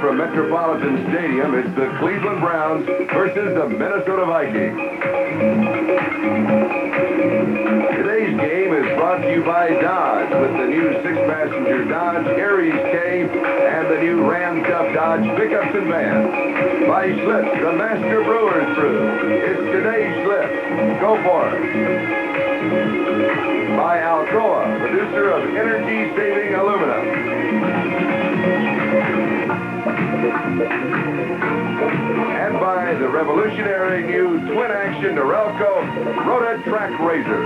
from Metropolitan Stadium. It's the Cleveland Browns versus the Minnesota Vikings. Today's game is brought to you by Dodge with the new 6-passenger Dodge Aries K and the new Ram Tough Dodge pickups and vans. By Schlitz, the Master Brewers Brew. It's today's Schlitz. Go for it. By Alcoa, producer of energy-saving aluminum. And by the revolutionary new twin-action Norelco Rota Track Razor.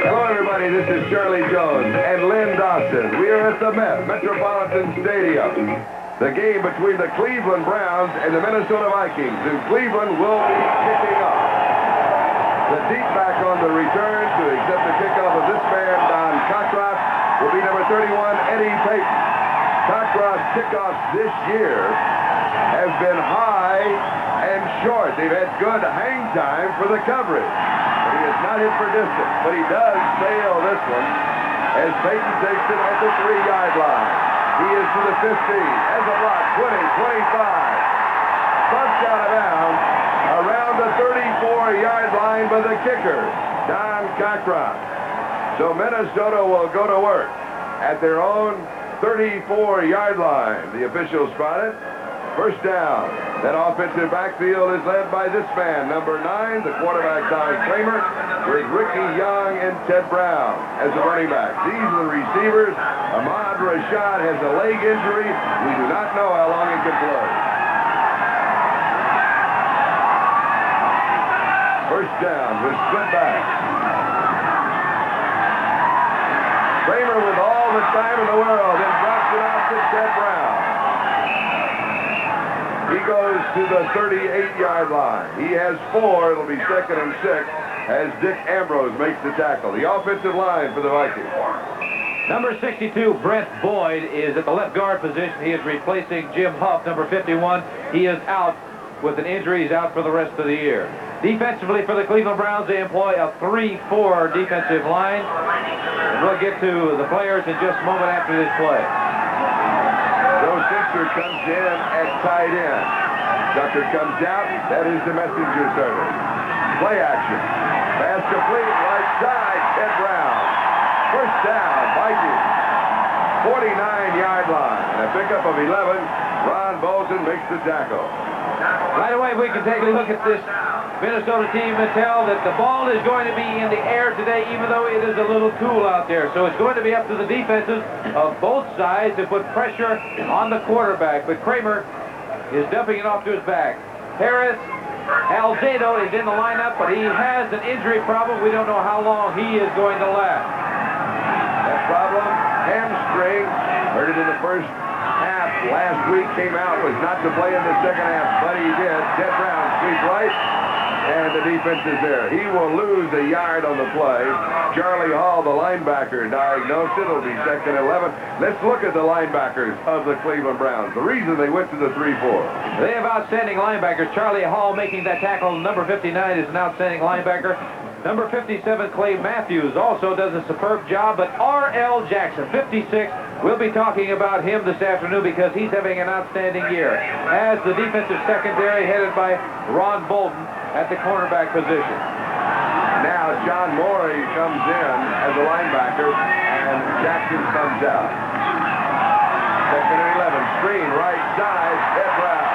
Hello, everybody. This is Charlie Jones and Lynn Dawson. We are at the Metropolitan Stadium. The game between the Cleveland Browns and the Minnesota Vikings. And Cleveland will be kicking off. The deep back on the return to accept the kickoff of this man, Don Cockroft, will be number 31, Eddie Payton. Cockroft's kickoffs this year have been high and short. They've had good hang time for the coverage. He has not hit for distance, but he does sail this one as Payton takes it at the 3-yard line. He is to the 15, has a block, 20, 25. Bumped out of bounds around the 34-yard line by the kicker, Don Cockroft. So Minnesota will go to work at their own 34-yard line. The officials spot it. First down. That offensive backfield is led by this man, number 9, the quarterback, Don Kramer, with Ricky Young and Ted Brown as the running back. These are the receivers. Ahmad Rashad has a leg injury. We do not know how long he can play. First down with split back. Kramer with all the time in the world and drops it off to Ted Brown. He goes to the 38-yard line. He has 4. It'll be 2nd and 6 as Dick Ambrose makes the tackle. The offensive line for the Vikings. Number 62, Brent Boyd, is at the left guard position. He is replacing Jim Huff, number 51. He is out with an injury. He's out for the rest of the year. Defensively for the Cleveland Browns, they employ a 3-4 defensive line. And we'll get to the players in just a moment after this play. Joe Sixer comes in at tight end. Ducker comes out. That is the messenger service. Play action. Pass complete. Right side. Ted Brown. First down. Vikings. 49-yard line. And a pickup of 11. Ron Bolton makes the tackle. Right away, we can take a look at this Minnesota team and tell that the ball is going to be in the air today, even though it is a little cool out there. So it's going to be up to the defenses of both sides to put pressure on the quarterback. But Kramer is dumping it off to his back. Harris Alzado is in the lineup, but he has an injury problem. We don't know how long he is going to last. That problem, hamstring, heard it in the first half last week, came out, was not to play in the second half, but he did. Ted Brown sweeps right, and the defense is there. He will lose a yard on the play. Charlie Hall, the linebacker, diagnosed it. It'll be 2nd and 11. Let's look at the linebackers of the Cleveland Browns. The reason they went to the 3-4. They have outstanding linebackers. Charlie Hall making that tackle. Number 59 is an outstanding linebacker. Number 57, Clay Matthews, also does a superb job. But R.L. Jackson, 56, we'll be talking about him this afternoon because he's having an outstanding year. As the defensive secondary headed by Ron Bolton at the cornerback position. Now John Morey comes in as a linebacker, and Jackson comes out. 2nd and 11, screen right side, Ted Brown.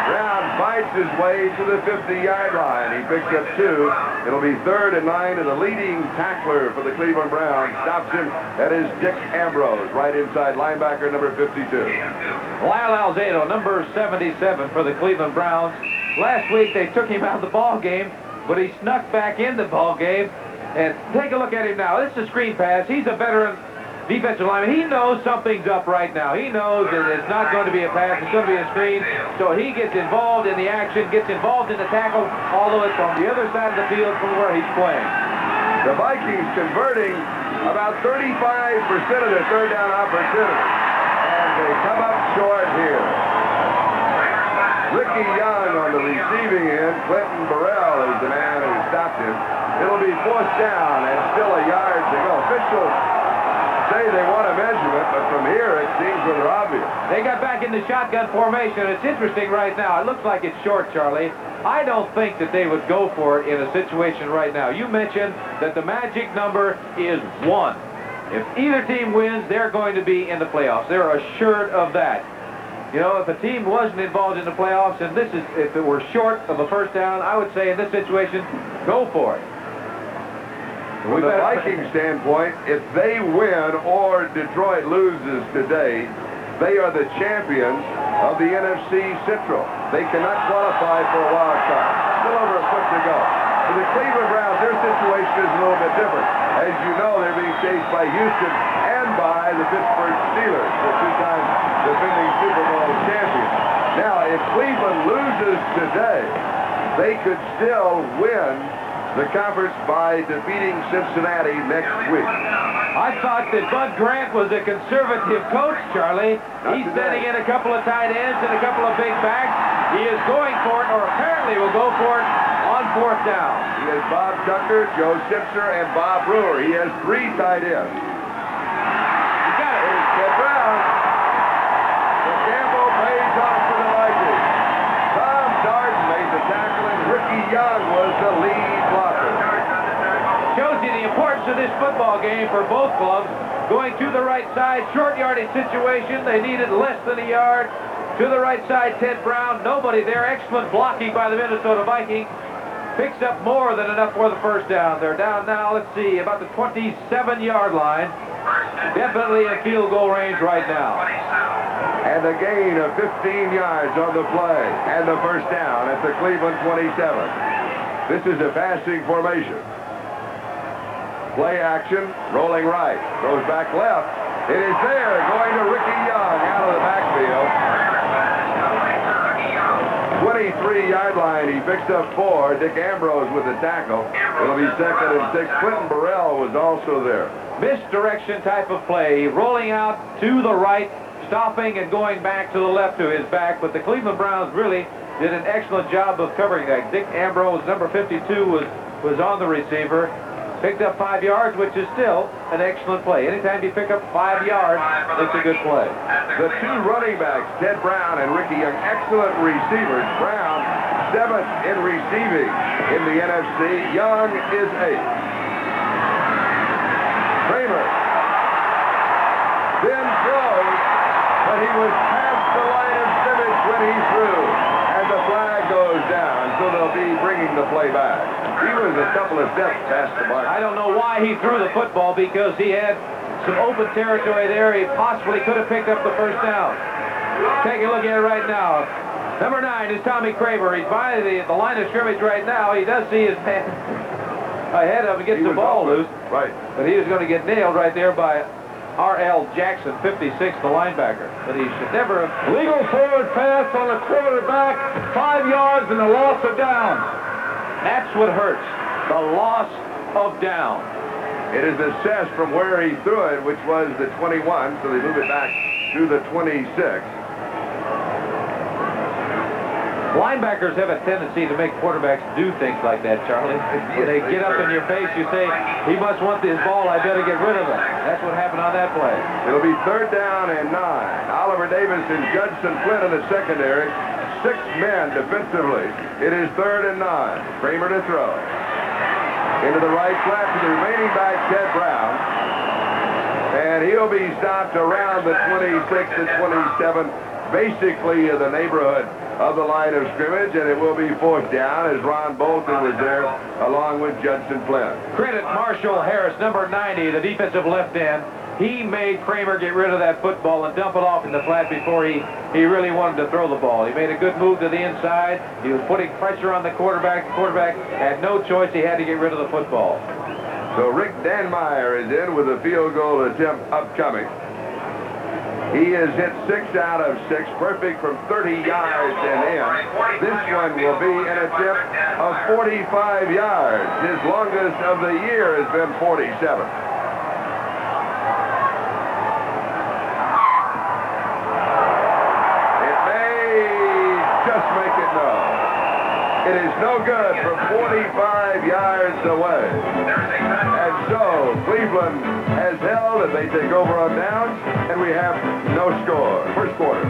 Brown fights his way to the 50-yard line. He picks up 2. It'll be 3rd and 9, and the leading tackler for the Cleveland Browns stops him. That is Dick Ambrose, right inside linebacker number 52. Lyle Alzado, number 77 for the Cleveland Browns. Last week they took him out of the ball game, but he snuck back in the ball game. And take a look at him now. This is a screen pass. He's a veteran defensive lineman. He knows something's up right now. He knows that it's not going to be a pass. It's going to be a screen. So he gets involved in the action, gets involved in the tackle, although it's on the other side of the field from where he's playing. The Vikings converting about 35% of their third down opportunities. And they come up short here. Ricky Young on the receiving end. Clinton Burrell is the man who stopped him. It'll be fourth down and still a yard to go. Officials say they want a measurement, but from here it seems rather obvious. They got back in the shotgun formation. It's interesting right now. It looks like it's short, Charlie. I don't think that they would go for it in a situation right now. You mentioned that the magic number is 1. If either team wins, they're going to be in the playoffs. They're assured of that. You know, if a team wasn't involved in the playoffs, and if it were short of a first down, I would say in this situation, go for it. From the Vikings standpoint, if they win or Detroit loses today, they are the champions of the NFC Central. They cannot qualify for a wild card. Still over a foot to go. For the Cleveland Browns, their situation is a little bit different. As you know, they're being chased by Houston and by the Pittsburgh Steelers, the two-time defending Super Bowl champions. Now, if Cleveland loses today, they could still win the conference by defeating Cincinnati next week. I thought that Bud Grant was a conservative coach, Charlie. He's sending in a couple of tight ends and a couple of big backs. He is going for it, or apparently will go for it, on fourth down. He has Bob Tucker, Joe Simpson, and Bob Brewer. He has 3 tight ends. He got it. Here's Ted Brown. The gamble pays off for the Vikings. Tom Darden made the tackle, and Ricky Young was the lead blocker. Shows you the importance of this football game for both clubs. Going to the right side, short yardage situation. They needed less than a yard. To the right side, Ted Brown. Nobody there. Excellent blocking by the Minnesota Vikings. Picks up more than enough for the first down. They're down now, let's see, about the 27-yard line. Definitely in field goal range right now. And a gain of 15 yards on the play. And the first down at the Cleveland 27. This is a passing formation. Play action, rolling right. Throws back left. It is there, going to Ricky Young out of the backfield. 23-yard line. He picks up 4. Dick Ambrose with the tackle. It'll be 2nd and 6. Clinton Burrell was also there. Misdirection type of play. Rolling out to the right, stopping and going back to the left to his back. But the Cleveland Browns really did an excellent job of covering that. Dick Ambrose, number 52, was on the receiver. Picked up 5 yards, which is still an excellent play. Anytime you pick up 5 yards, it's a good play. The 2 running backs, Ted Brown and Ricky Young, excellent receivers. Brown, 7th in receiving in the NFC. Young is 8th. Kramer then throws, but he was past the line of scrimmage when he threw. And the flag goes down, so they'll be bringing the play back. He was a couple of steps past the mark. I don't know why he threw the football, because he had some open territory there. He possibly could have picked up the first down. Take a look at it right now. Number 9 is Tommy Kramer. He's by the line of scrimmage right now. He does see his man ahead of him, gets the ball loose. Right. But he was going to get nailed right there by R.L. Jackson, 56, the linebacker. But he should never have... Legal forward pass on the quarterback, 5 yards and a loss of down. That's what hurts, the loss of down. It is assessed from where he threw it, which was the 21, so they move it back to the 26. Linebackers have a tendency to make quarterbacks do things like that, Charlie. When they get up in your face, you say, he must want this ball, I better get rid of it. That's what happened on that play. It'll be 3rd down and 9. Oliver Davis and Judson Flynn in the secondary. 6 men defensively. It is 3rd and 9. Kramer to throw. Into the right flat to the remaining back, Ted Brown. And he'll be stopped around the 26 to 27, basically in the neighborhood of the line of scrimmage, and it will be 4th down as Ron Bolton was there along with Judson Flynn. Credit Marshall Harris, number 90, the defensive left end. He made Kramer get rid of that football and dump it off in the flat before he really wanted to throw the ball. He made a good move to the inside. He was putting pressure on the quarterback. The quarterback had no choice. He had to get rid of the football. So Rick Danmeyer is in with a field goal attempt upcoming. He has hit 6 out of 6, perfect from 30 yards and in. This one will be an attempt of 45 yards. His longest of the year has been 47. It is no good from 45 yards away. And so Cleveland has held, and they take over on downs, and we have no score. First quarter.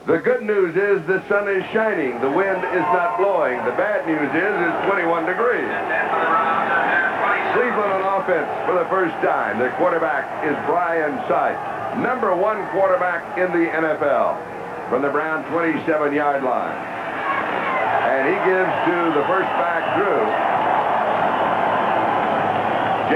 The good news is the sun is shining. The wind is not blowing. The bad news is it's 21 degrees. Cleveland on offense for the first time. Their quarterback is Brian Sipe. #1 quarterback in the NFL from the Brown 27-yard line. And he gives to the first back, Drew.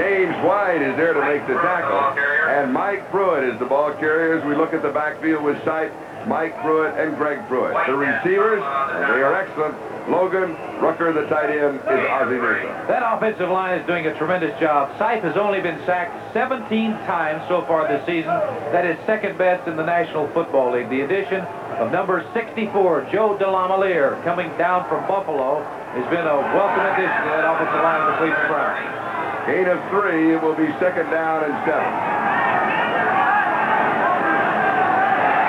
James White is there to make the tackle. And Mike Pruitt is the ball carrier as we look at the backfield with Sipe, Mike Pruitt, and Greg Pruitt. The receivers, they are excellent. Logan Rucker, the tight end, is Ozzie Newsome. That offensive line is doing a tremendous job. Sipe has only been sacked 17 times so far this season. That is second best in the National Football League. The addition of number 64, Joe DeLamiere, coming down from Buffalo, has been a welcome addition to that offensive line of the Cleveland Browns. Gain of 3, it will be 2nd down and 7.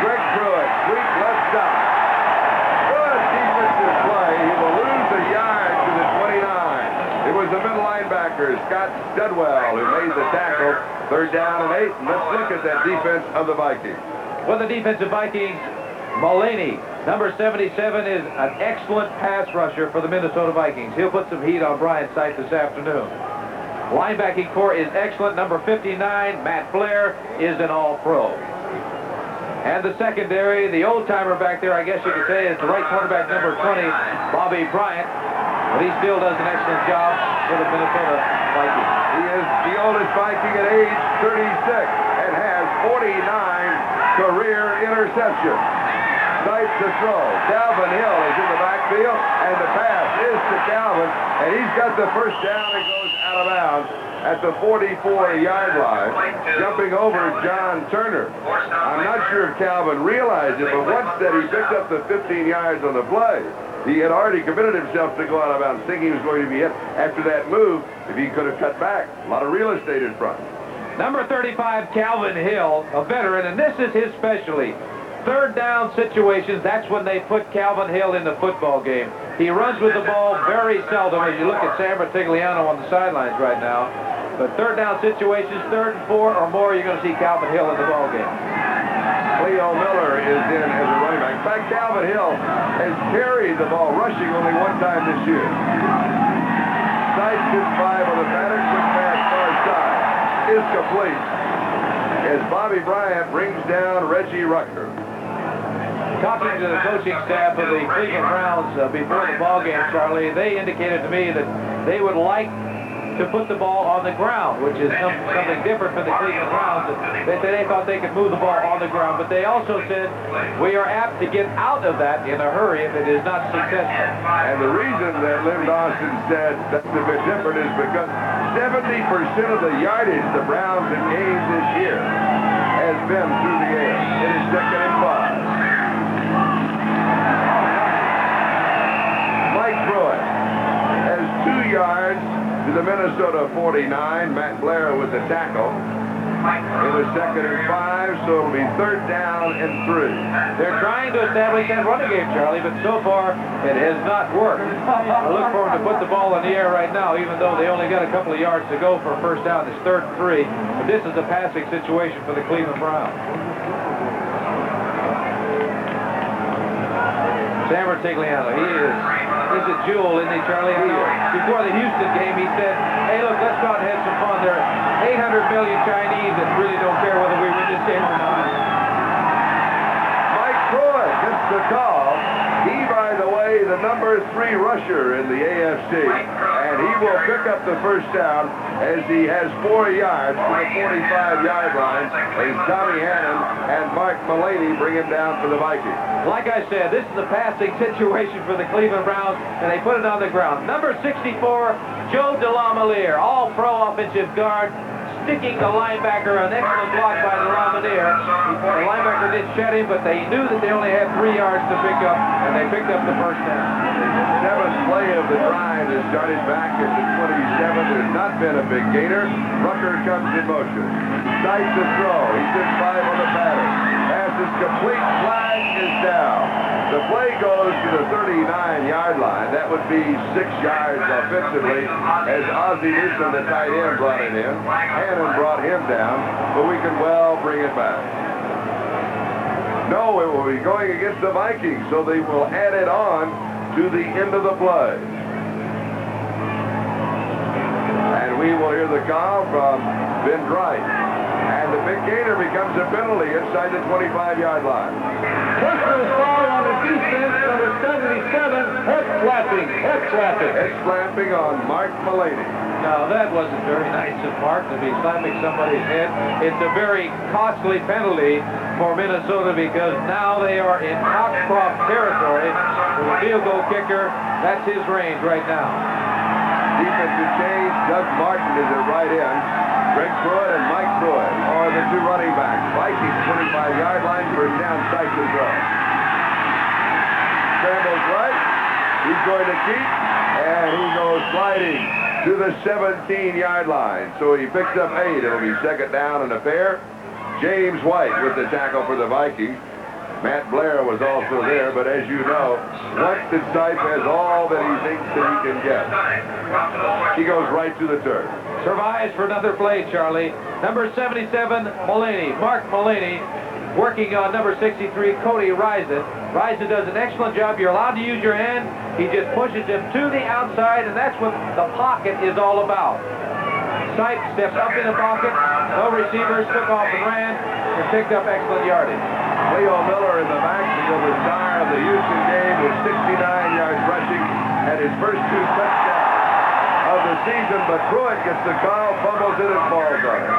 Greg Pruitt, sweep left side. Good defensive play. He will lose a yard to the 29. It was the middle linebacker, Scott Studwell, who made the tackle. 3rd down and 8. And let's look at that defense of the Vikings. Well, the defensive Vikings, Mullaney, number 77, is an excellent pass rusher for the Minnesota Vikings. He'll put some heat on Brian Sipe this afternoon. Linebacking core is excellent. Number 59, Matt Blair, is an all-pro. And the secondary, the old-timer back there, I guess you could say, is the right cornerback, number 20, Bobby Bryant. But he still does an excellent job for the Minnesota Vikings. He is the oldest Viking at age 36 and has 49 career interceptions. Sipe to throw. Calvin Hill is in the backfield, and the pass is to Calvin, and he's got the first down and goes out of bounds at the 44-yard line, jumping over John Turner. I'm not sure if Calvin realized it, but once that he picked up the 15 yards on the play, he had already committed himself to go out of bounds, thinking he was going to be hit. After that move, if he could have cut back, a lot of real estate in front. Number 35, Calvin Hill, a veteran, and this is his specialty. 3rd down situations, that's when they put Calvin Hill in the football game. He runs with the ball very seldom, as you look at Sam Bertigliano on the sidelines right now. But 3rd down situations, 3rd and 4 or more, you're going to see Calvin Hill in the ball game. Leo Miller is in as a running back. In fact, Calvin Hill has carried the ball, rushing only 1 time this year. Sipe gets 5 on the pattern, quick pass far side is complete as Bobby Bryant brings down Reggie Rucker. Talking to the coaching staff of the Cleveland Browns before the ball game, Charlie, they indicated to me that they would like to put the ball on the ground, which is something different for the Cleveland Browns. They said they thought they could move the ball on the ground, but they also said we are apt to get out of that in a hurry if it is not successful. And the reason that Lynn Dawson said that's a bit different is because 70% of the yardage the Browns have gained this year has been through the air. It is 2nd and 5. Mike Pruitt has 2 yards to the Minnesota 49. Matt Blair with the tackle. It was 2nd and 5, so it'll be 3rd down and 3. They're trying to establish that running game, Charlie, but so far it has not worked. I look for them to put the ball in the air right now, even though they only got a couple of yards to go for a 1st down. It's 3rd and 3, but this is a passing situation for the Cleveland Browns. Sam Bertigliano, he's a jewel, isn't he, Charlie? Before the Houston game, he said, hey, look, let's go out and have some fun. There are 800 million Chinese that really don't care whether we win this game or not. Mike Pruitt gets the call. He, by the way, the number 3 rusher in the AFC, and he will pick up the first down as he has 4 yards to the 45-yard line as Tommy Hannon and Mark Mullaney bring him down for the Vikings. Like I said, this is a passing situation for the Cleveland Browns, and they put it on the ground. Number 64, Joe DeLamiere, all-pro offensive guard, sticking the linebacker. An excellent block by DeLamiere. The linebacker did shed him, but they knew that they only had 3 yards to pick up, and they picked up the first down. The 7th play of the drive is started back at the 27. There's not been a big gainer. Rucker comes in motion. Sights the throw. He's in 5 on the pattern. Pass is complete. Flag is down. The play goes to the 39-yard line. That would be 6 yards offensively as Ozzie Newsom, the tight end, brought it in. Hannon brought him down, but we can well bring it back. No, it will be going against the Vikings, so they will add it on to the end of the play. And we will hear the call from Ben Dright. And the big gainer becomes a penalty inside the 25-yard line. Personal foul on the defense, number 77, head slapping. Head slapping on Mark Mullaney. No, that wasn't very nice of Mark to be slapping somebody's head. It's a very costly penalty for Minnesota because now they are in Coxcroft territory. For the field goal kicker, that's his range right now. Defensive change. Doug Martin is at right end. Greg Pruitt and Mike Pruitt are the 2 running backs. Vikings 25-yard line, first down, Sykes and throw. Scrambles right. He's going to keep, and he goes sliding to the 17-yard line. So he picks up 8. It'll be second down and a fair. James White with the tackle for the Vikings. Matt Blair was also there, but as you know, once the Stipe has all that he thinks that he can get, he goes right to the turf. Survives for another play, Charlie. Number 77, Mullaney, Mark Mullaney, working on number 63, Cody Risen. Risen does an excellent job. You're allowed to use your hand. He just pushes him to the outside, and that's what the pocket is all about. Stipe steps up in the pocket. No receivers, took off and ran, and picked up excellent yardage. Leo Miller in the backfield, the star of the Houston game with 69 yards rushing and his first 2 touchdowns of the season, but Pruitt gets the call, fumbles it, and falls on it.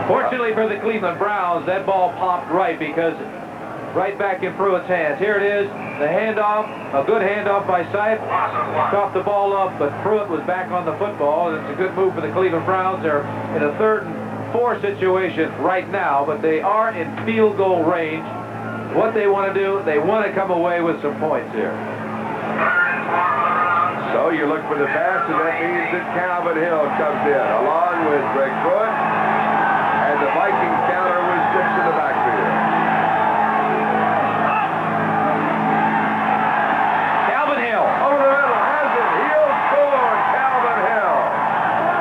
Fortunately for the Cleveland Browns, that ball popped right because right back in Pruitt's hands. Here it is, the handoff, a good handoff by Stipe. Coughed the ball up, but Pruitt was back on the football. It's a good move for the Cleveland Browns. They're in a 3rd and 4 situation right now, but they are in field goal range. What they want to do, they want to come away with some points here. So you look for the pass, and that means that Calvin Hill comes in, along with Greg Pruitt, and the Vikings counter was 6 in the backfield. Calvin Hill. Over the middle, has it. He'll score, Calvin Hill.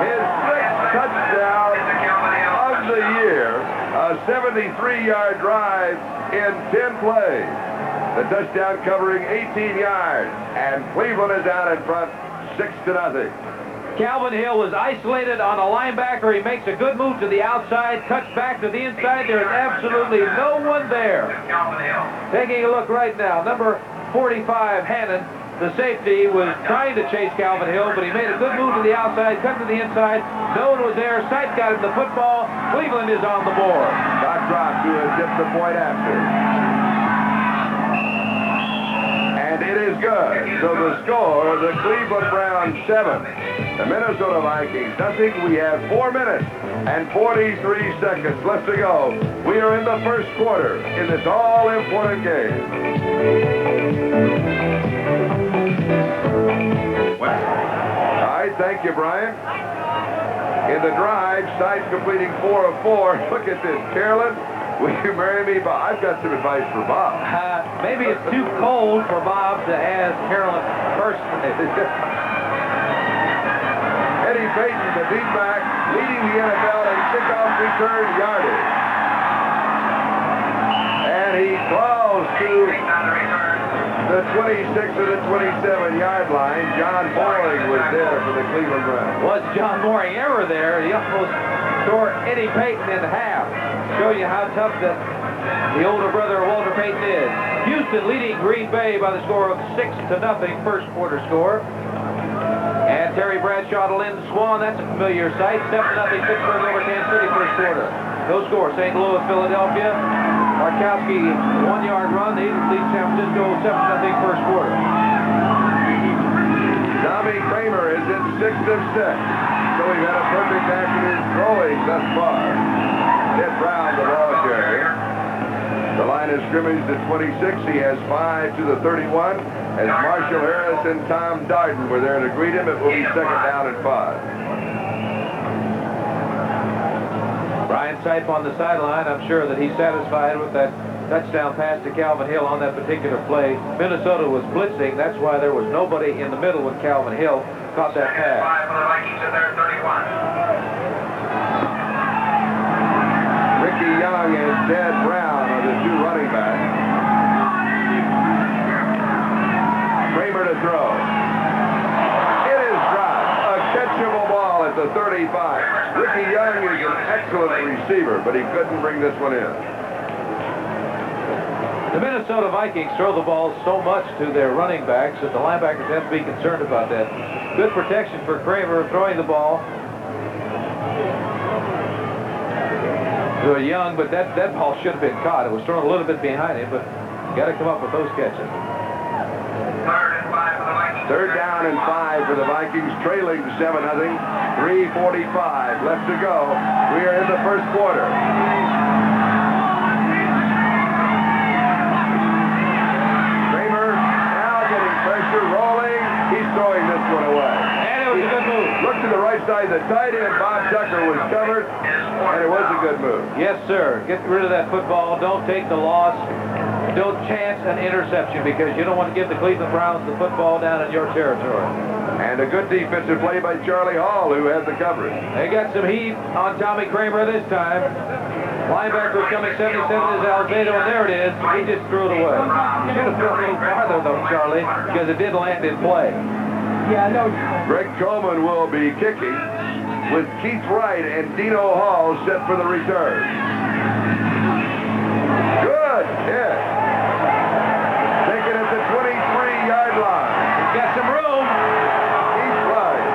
His 6th touchdown of the year, a 73-yard drive in 10 plays. The touchdown covering 18 yards, and Cleveland is out in front 6-0. Calvin Hill was isolated on a linebacker. He makes a good move to the outside, cuts back to the inside. There is absolutely no one there. Taking a look right now, number 45, Hannon, the safety, was trying to chase Calvin Hill, but he made a good move to the outside, cut to the inside. No one was there. Stipe got him the football. Cleveland is on the board. Got dropped to just the point after. And it is good. So the score, the Cleveland Browns 7, the Minnesota Vikings nothing. We have 4 minutes and 43 seconds left to go. We are in the first quarter in this all-important game. All right, thank you, Brian. In the drive, Stipe completing 4 of 4. Look at this, Carolyn. Will you marry me, Bob? I've got some advice for Bob. Maybe it's too cold for Bob to ask Carolyn personally. Eddie Payton, the deep back, leading the NFL in kickoff return yardage. And he close to the 26 or the 27-yard line. John Boring was there for the Cleveland Browns. Was John Boring ever there? He almost tore Eddie Payton in half. show you how tough the older brother of Walter Payton is. Houston leading Green Bay by the score of 6-0, first quarter score. And Terry Bradshaw to Lynn Swan, that's a familiar sight. 7-0 Pittsburgh over Kansas City, first quarter. No score, St. Louis, Philadelphia. Markowski, 1-yard run. They lead San Francisco 7-0 first quarter. Tommy Kramer is in 6 of 6. So we've had a perfect afternoon throwing thus far. Ted Brown, the ball carrier. The line of scrimmage at 26. He has 5 to the 31. As Marshall Harris and Tom Darden were there to greet him, it will be 2nd down and 5. Brian Sipe on the sideline. I'm sure that he's satisfied with that touchdown pass to Calvin Hill on that particular play. Minnesota was blitzing. That's why there was nobody in the middle when Calvin Hill caught that pass. 5 for the Vikings at their 31. Ricky Young and Ted Brown are the two running backs. Kramer to throw. It is dropped. A catchable ball at the 35. Ricky Young is an excellent receiver, but he couldn't bring this one in. The Minnesota Vikings throw the ball so much to their running backs that the linebackers have to be concerned about that. Good protection for Kramer throwing the ball to Young, but that ball should have been caught. It was thrown a little bit behind him, but you got to come up with those catches. 3rd down and 5 for the Vikings, trailing 7-0. 3:45 left to go. We are in the first quarter. Kramer now getting pressure, rolling. He's throwing this one away. And it was a good move. Look to the right side. The tight end, Bob Tucker, was covered, and it was a good move. Yes, sir. Get rid of that football. Don't take the loss. Don't chance an interception because you don't want to give the Cleveland Browns the football down in your territory. And a good defensive play by Charlie Hall, who had the coverage. They got some heat on Tommy Kramer this time. Linebacker coming 77 is Alzado, and there it is. He just threw it away. You should have thrown a little farther, though, Charlie, because it did land in play. Yeah, I know. Greg Coleman will be kicking with Keith Wright and Dino Hall set for the return. Good hit. Taken at the 23-yard line. He's got some room. Keith Wright.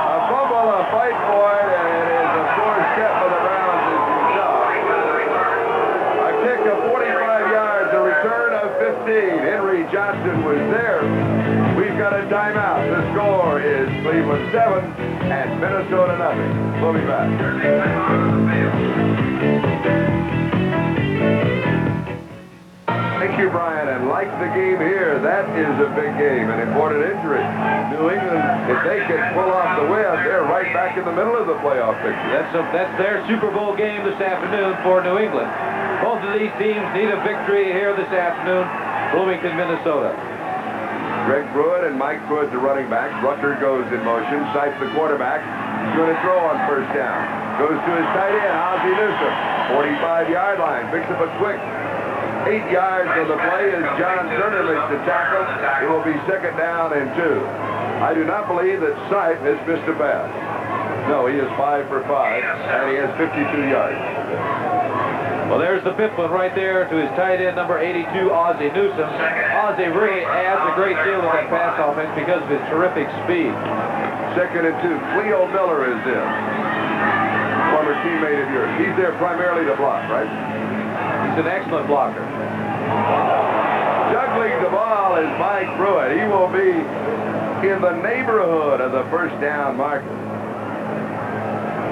A fumble, a fight for it, and it is a poor step for the Browns as you saw. A kick of 45 yards, a return of 15. Henry Johnson was there. We've got a timeout. The score is Cleveland 7 and Minnesota 0. We'll be back. Thank you, Brian, and like the game here, that is a big game, an important injury. New England, if they can pull off the win, they're right back in the middle of the playoff picture. That's their Super Bowl game this afternoon for New England. Both of these teams need a victory here this afternoon. Bloomington, Minnesota. Greg Pruitt and Mike Pruitt, the running back. Rucker goes in motion. Sipes the quarterback. He's going to throw on first down. Goes to his tight end, Ozzie Newsome. 45-yard line. Picks up a quick 8 yards on the play as John Turner makes the tackle. It will be 2nd down and 2. I do not believe that Sipe has missed a pass. No, he is 5 for 5, and he has 52 yards. Well, there's the 5th one right there to his tight end, number 82, Ozzie Newsome. Ozzie really adds a great deal to that pass offense because of his terrific speed. 2nd and 2. Cleo Miller is in. Former teammate of yours. He's there primarily to block, right? He's an excellent blocker. Juggling the ball is Mike Pruitt. He will be in the neighborhood of the first down marker.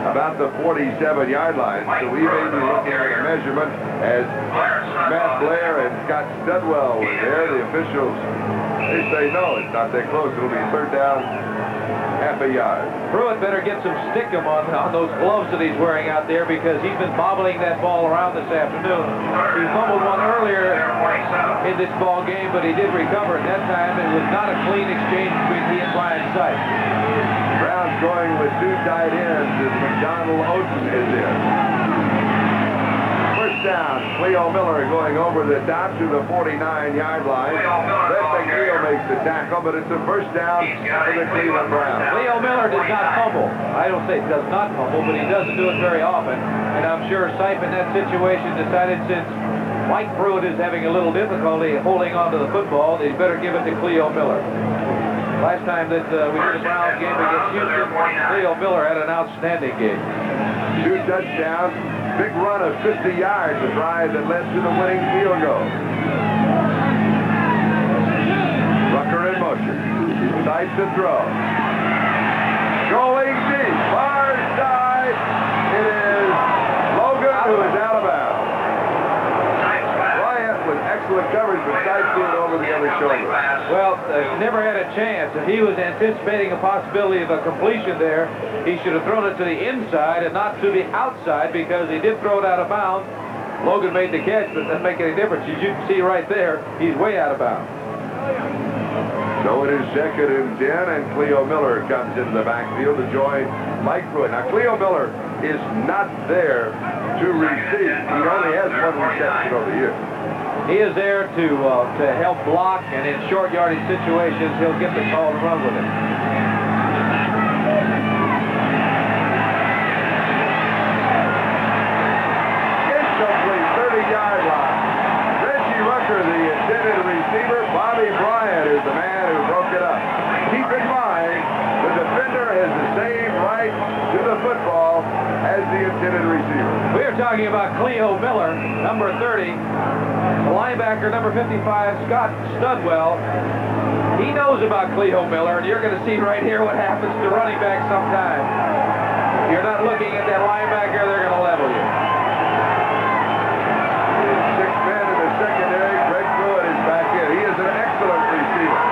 About the 47-yard line, so we may be looking at a measurement as Matt Blair and Scott Studwell were there. The officials, they say no, it's not that close. It'll be 3rd down, half a yard. Pruitt better get some stickum on those gloves that he's wearing out there because he's been bobbling that ball around this afternoon. He fumbled one earlier in this ball game, but he did recover at that time. It was not a clean exchange between he and Brian Sipe. Browns going with 2 tight ends as McDonald Oaten is in. First down. down. Cleo Miller going over the top to the 49-yard line. Red McNeil makes the tackle, but it's a first down for the Cleveland Browns. Cleo Miller does not fumble. I don't say does not fumble, but he doesn't do it very often. And I'm sure Sipe in that situation decided since Mike Pruitt is having a little difficulty holding on to the football, they better give it to Cleo Miller. Last time that we did a Browns game against Houston, Cleo Miller had an outstanding game. 2 touchdowns, big run of 50 yards, a drive that led to the winning field goal. Rucker in motion. Sipe to throw. Going deep, far side. It is Logan who is out of bounds. With excellent coverage, but Sipe threw it over the other shoulder. Well, never had a chance. If he was anticipating a possibility of a completion there, he should have thrown it to the inside and not to the outside, because he did throw it out of bounds. Logan made the catch, but it doesn't make any difference. As you can see right there, he's way out of bounds. So it is 2nd and 10, and Cleo Miller comes into the backfield to join Mike Pruitt. Now, Cleo Miller is not there to receive. He only has 1 reception over the year. He is there to help block, and in short yardage situations, he'll get the call to run with it. Incomplete, 30-yard line. Reggie Rucker, the intended receiver. Bobby Bryant is the man who broke it up. Keep in mind, the defender has the same right to the football as the intended receiver. We are talking about Cleo Miller, number 30. The linebacker, number 55, Scott Studwell. He knows about Cleo Miller, and you're going to see right here what happens to running back sometimes. If you're not looking at that linebacker, they're going to level you. 6 men in the secondary. Greg Pruitt is back in. He is an excellent receiver.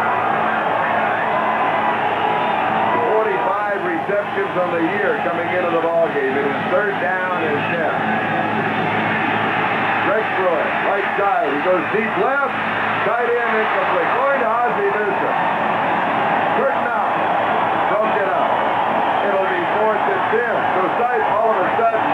45 receptions on the year coming into the ballgame. It is 3rd down and 10. Greg Pruitt, right side. He goes deep left. Tight end incomplete. Going to Ozzie Newsome. Curtain out. Broke it up. It'll be 4th and 10. So Sipe all of a sudden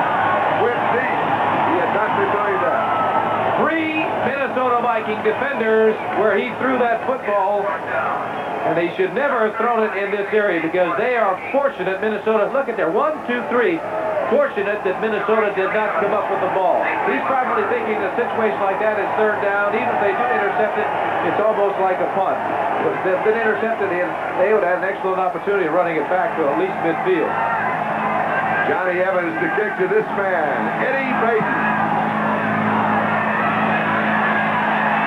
went deep. He had not been doing that. 3 Minnesota Viking defenders where he threw that football, and they should never have thrown it in this area, because they are fortunate. Minnesota, look at there, 1, 2, 3. Fortunate that Minnesota did not come up with the ball. He's probably thinking a situation like that is 3rd down. Even if they do intercept it, it's almost like a punt. But if they've been intercepted, they would have an excellent opportunity of running it back to at least midfield. Johnny Evans to kick to this man, Eddie Payton.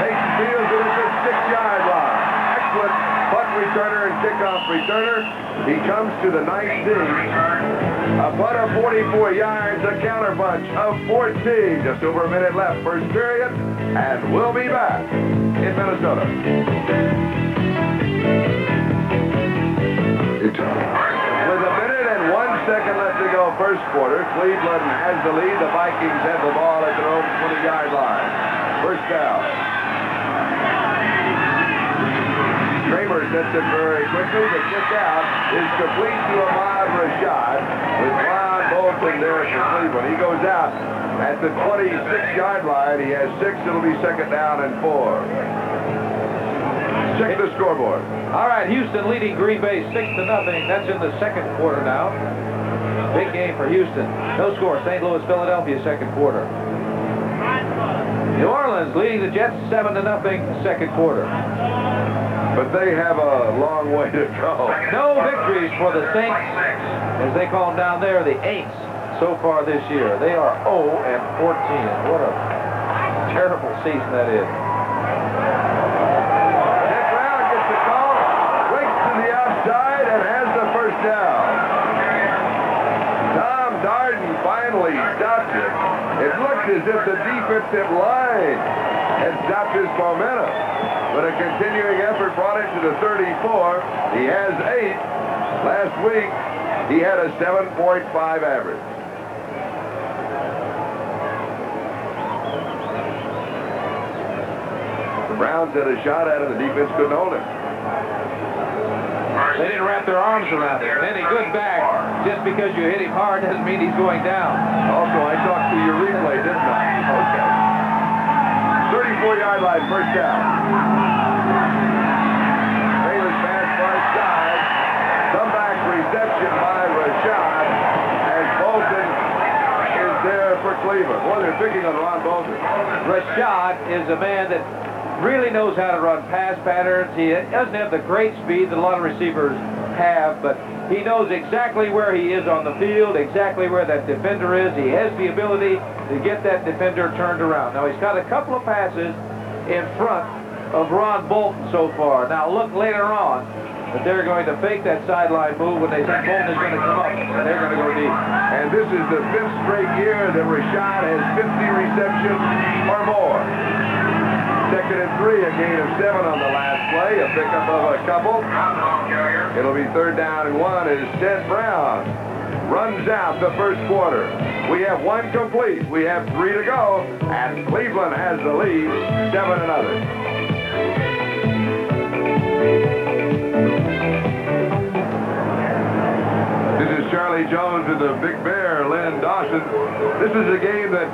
Payton fields it at the 6-yard line. Excellent punt returner and kickoff returner. He comes to the 19. A punt of 44 yards, a counter punch of 14. Just over a minute left, first period, and we'll be back in Minnesota. With a minute and 1 second left to go, first quarter, Cleveland has the lead. The Vikings have the ball at their own 20-yard line. First down. Kramer sets it very quickly. The kick out is complete to Ahmad Rashad with Ron Bolton there for Cleveland. He goes out at the 26-yard line. He has 6. It'll be 2nd down and 4. Check the scoreboard. All right, Houston leading Green Bay 6-0. That's in the 2nd quarter now. Big game for Houston. No score. St. Louis, Philadelphia, 2nd quarter. New Orleans leading the Jets 7-0, 2nd quarter. But they have a long way to go. No victories for the Saints, as they call them down there, the Aints, so far this year. They are 0-14. What a terrible season that is. Nick Brown gets the call, breaks to the outside, and has the first down. Tom Darden finally stopped it. It looked as if the defensive line had stopped his momentum. But a continuing effort brought it to the 34. He has 8. Last week, he had a 7.5 average. The Browns had a shot at it. The defense couldn't hold him. They didn't wrap their arms around it. Then he good back. Just because you hit him hard doesn't mean he's going down. Also, I talked to your replay, didn't I? Okay. sideline, first down. Kramer's pass far side. Comeback reception by Rashad. And Bolton is there for Cleveland. Boy, they're picking on Ron Bolton. Rashad is a man that really knows how to run pass patterns. He doesn't have the great speed that a lot of receivers have, but he knows exactly where he is on the field, exactly where that defender is. He has the ability to get that defender turned around. Now, he's got a couple of passes in front of Ron Bolton so far. Now, look later on that they're going to fake that sideline move when they think Bolton is going to come up, and they're going to go deep. And this is the 5th straight year that Rashad has 50 receptions or more. 2nd and 3, a gain of 7 on the last play, a pickup of a couple. It'll be 3rd down and 1 as Ted Brown runs out the first quarter. We have 1 complete. We have 3 to go, and Cleveland has the lead, 7-0. This is Charlie Jones and the Big Bear, Lynn Dawson. This is a game that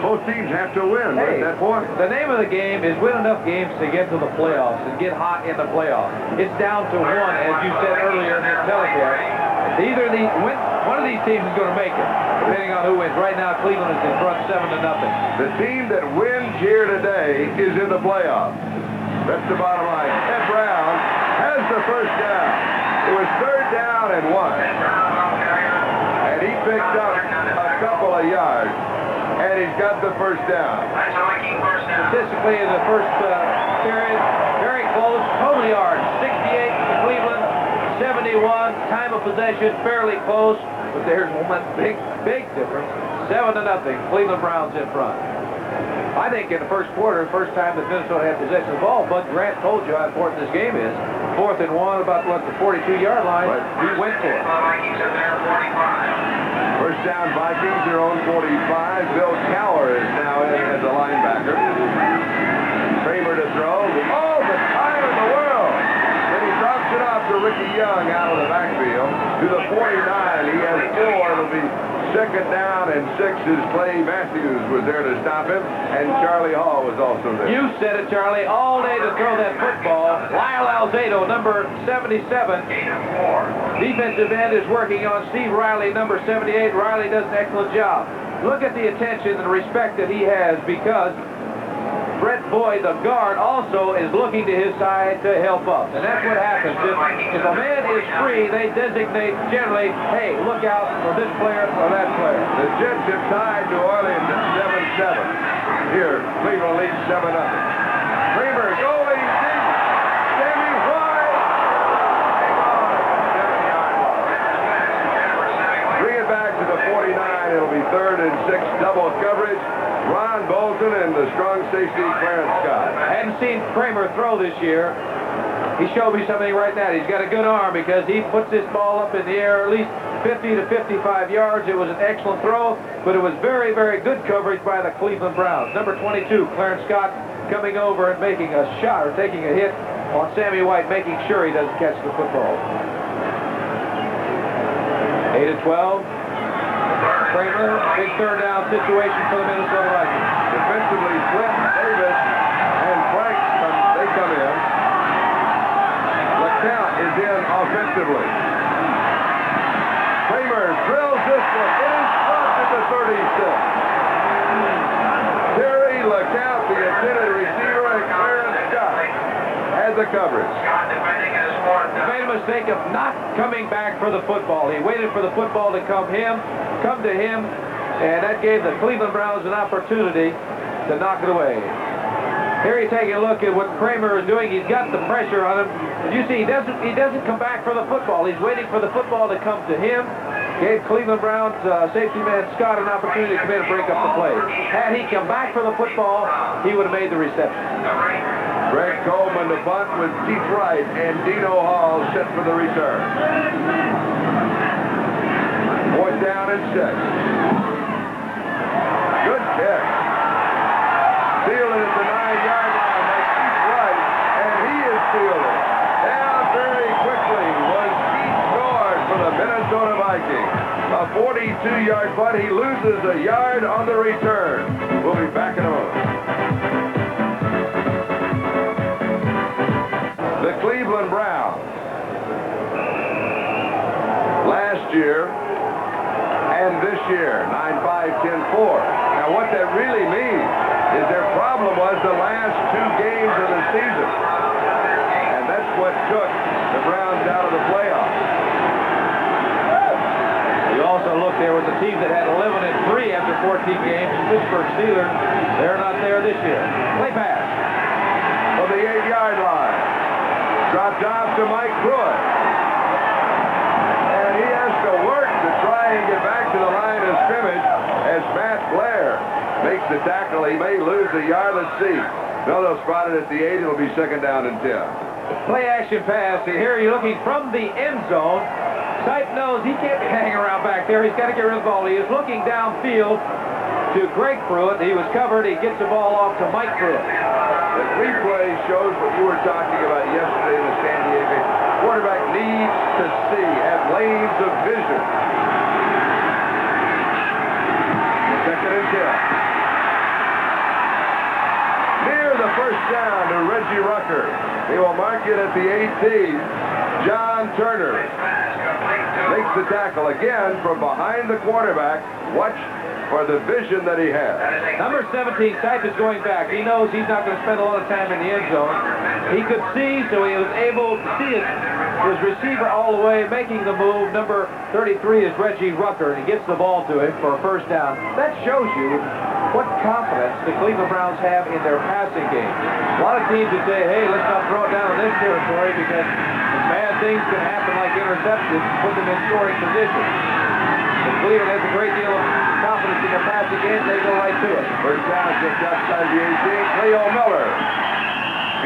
both teams have to win at that point. The name of the game is win enough games to get to the playoffs and get hot in the playoffs. It's down to 1, as you said earlier in the telecast. One of these teams is going to make it, depending on who wins. Right now, Cleveland is in front 7-0. The team that wins here today is in the playoffs. That's the bottom line. Ted Brown has the first down. It was 3rd down and 1. And he picked up a couple of yards. And he's got the first down. Statistically, in the first period, very close. Total yards, 68 to Cleveland, 71. Time of possession, fairly close. But there's one big difference. 7-0. Cleveland Browns in front. I think in the first quarter, first time that Minnesota had possession of the ball, Bud Grant told you how important this game is. 4th and 1, about the 42-yard line. Right. He went for it. First down, Vikings, their own 45. Bill Cowher is now in as a linebacker. Kramer to throw. Oh, the time in the world! Then he drops it off to Ricky Young out of the backfield. To the 49, he has 4. It'll be 2nd down and 6 as Clay Matthews was there to stop him, and Charlie Hall was also there. You said it, Charlie, all day to throw that football. Lyle Alzado, number 77. Defensive end is working on Steve Riley, number 78. Riley does an excellent job. Look at the attention and respect that he has, because Brett Boyd, the guard, also is looking to his side to help up. And that's what happens. If a man is free, they designate generally, hey, look out for this player or that player. The Jets have tied New Orleans at 7-7. Here, Cleveland leads 7-0. Kramer going deep. Sammy White. Bring it back to the 49. It'll be 3rd and 6, double coverage. Ron Bolton and the strong safety, Clarence Scott. I hadn't seen Kramer throw this year. He showed me something right now. He's got a good arm because he puts this ball up in the air at least 50 to 55 yards. It was an excellent throw, but it was very, very good coverage by the Cleveland Browns. Number 22, Clarence Scott, coming over and making a shot or taking a hit on Sammy White, making sure he doesn't catch the football. 8-12. Kramer, big 3rd down situation for the Minnesota Vikings. Defensively, Flint, Davis, and Frank, they come in. LeCount is in offensively. Kramer drills this one. It is front at the 36. Terry LeCount, the intended receiver, and Clarence Scott has the coverage. He made a mistake of not coming back for the football. He waited for the football to come to him, and that gave the Cleveland Browns an opportunity to knock it away. Here you take a look at what Kramer is doing. He's got the pressure on him. As you see, he doesn't come back for the football. He's waiting for the football to come to him. Gave Cleveland Browns safety man Scott an opportunity to come in and break up the play. Had he come back for the football, he would have made the reception. Greg Coleman to bunt with Keith Wright and Dino Hall set for the return. 4th down and 6. Good kick. Fielded at the 9-yard line by Keith Wright, and he is fielded. Down very quickly was Keith Gord for the Minnesota Vikings. A 42-yard punt. He loses a yard on the return. We'll be back in a moment. year and this year, 9-5, 10-4. Now, what that really means is their problem was the last 2 games of the season. And that's what took the Browns out of the playoffs. You also look, there was a team that had 11-3 after 14 games. Pittsburgh Steelers, they're not there this year. Play pass. On the 8-yard line. Dropped off to Mike Pruitt. And he has to work to try and get back to the line of scrimmage as Matt Blair makes the tackle. He may lose a yard. Let's see. No, they'll spot it at the 8. It'll be 2nd down and 10. Play action pass. And here you're looking from the end zone. Sipe knows he can't be hanging around back there. He's got to get rid of the ball. He is looking downfield to Greg Pruitt. He was covered. He gets the ball off to Mike Pruitt. The replay shows what you were talking about yesterday in the San Diego. Quarterback needs to see, have lanes of vision. 2nd and 10. Near the first down to Reggie Rucker. He will mark it at the 18. John Turner makes the tackle again from behind the quarterback. Watch for the vision that he has. Number 17, Sipe is going back. He knows he's not going to spend a lot of time in the end zone. He could see, so he was able to see his receiver all the way, making the move. Number 33 is Reggie Rucker, and he gets the ball to him for a first down. That shows you what confidence the Cleveland Browns have in their passing game. A lot of teams would say, hey, let's not throw it down in this territory because bad things can happen like interceptions, put them in scoring position. But Cleveland has a great deal of confidence in their passing game. They go right to it. First down just outside the 18. Cleo Miller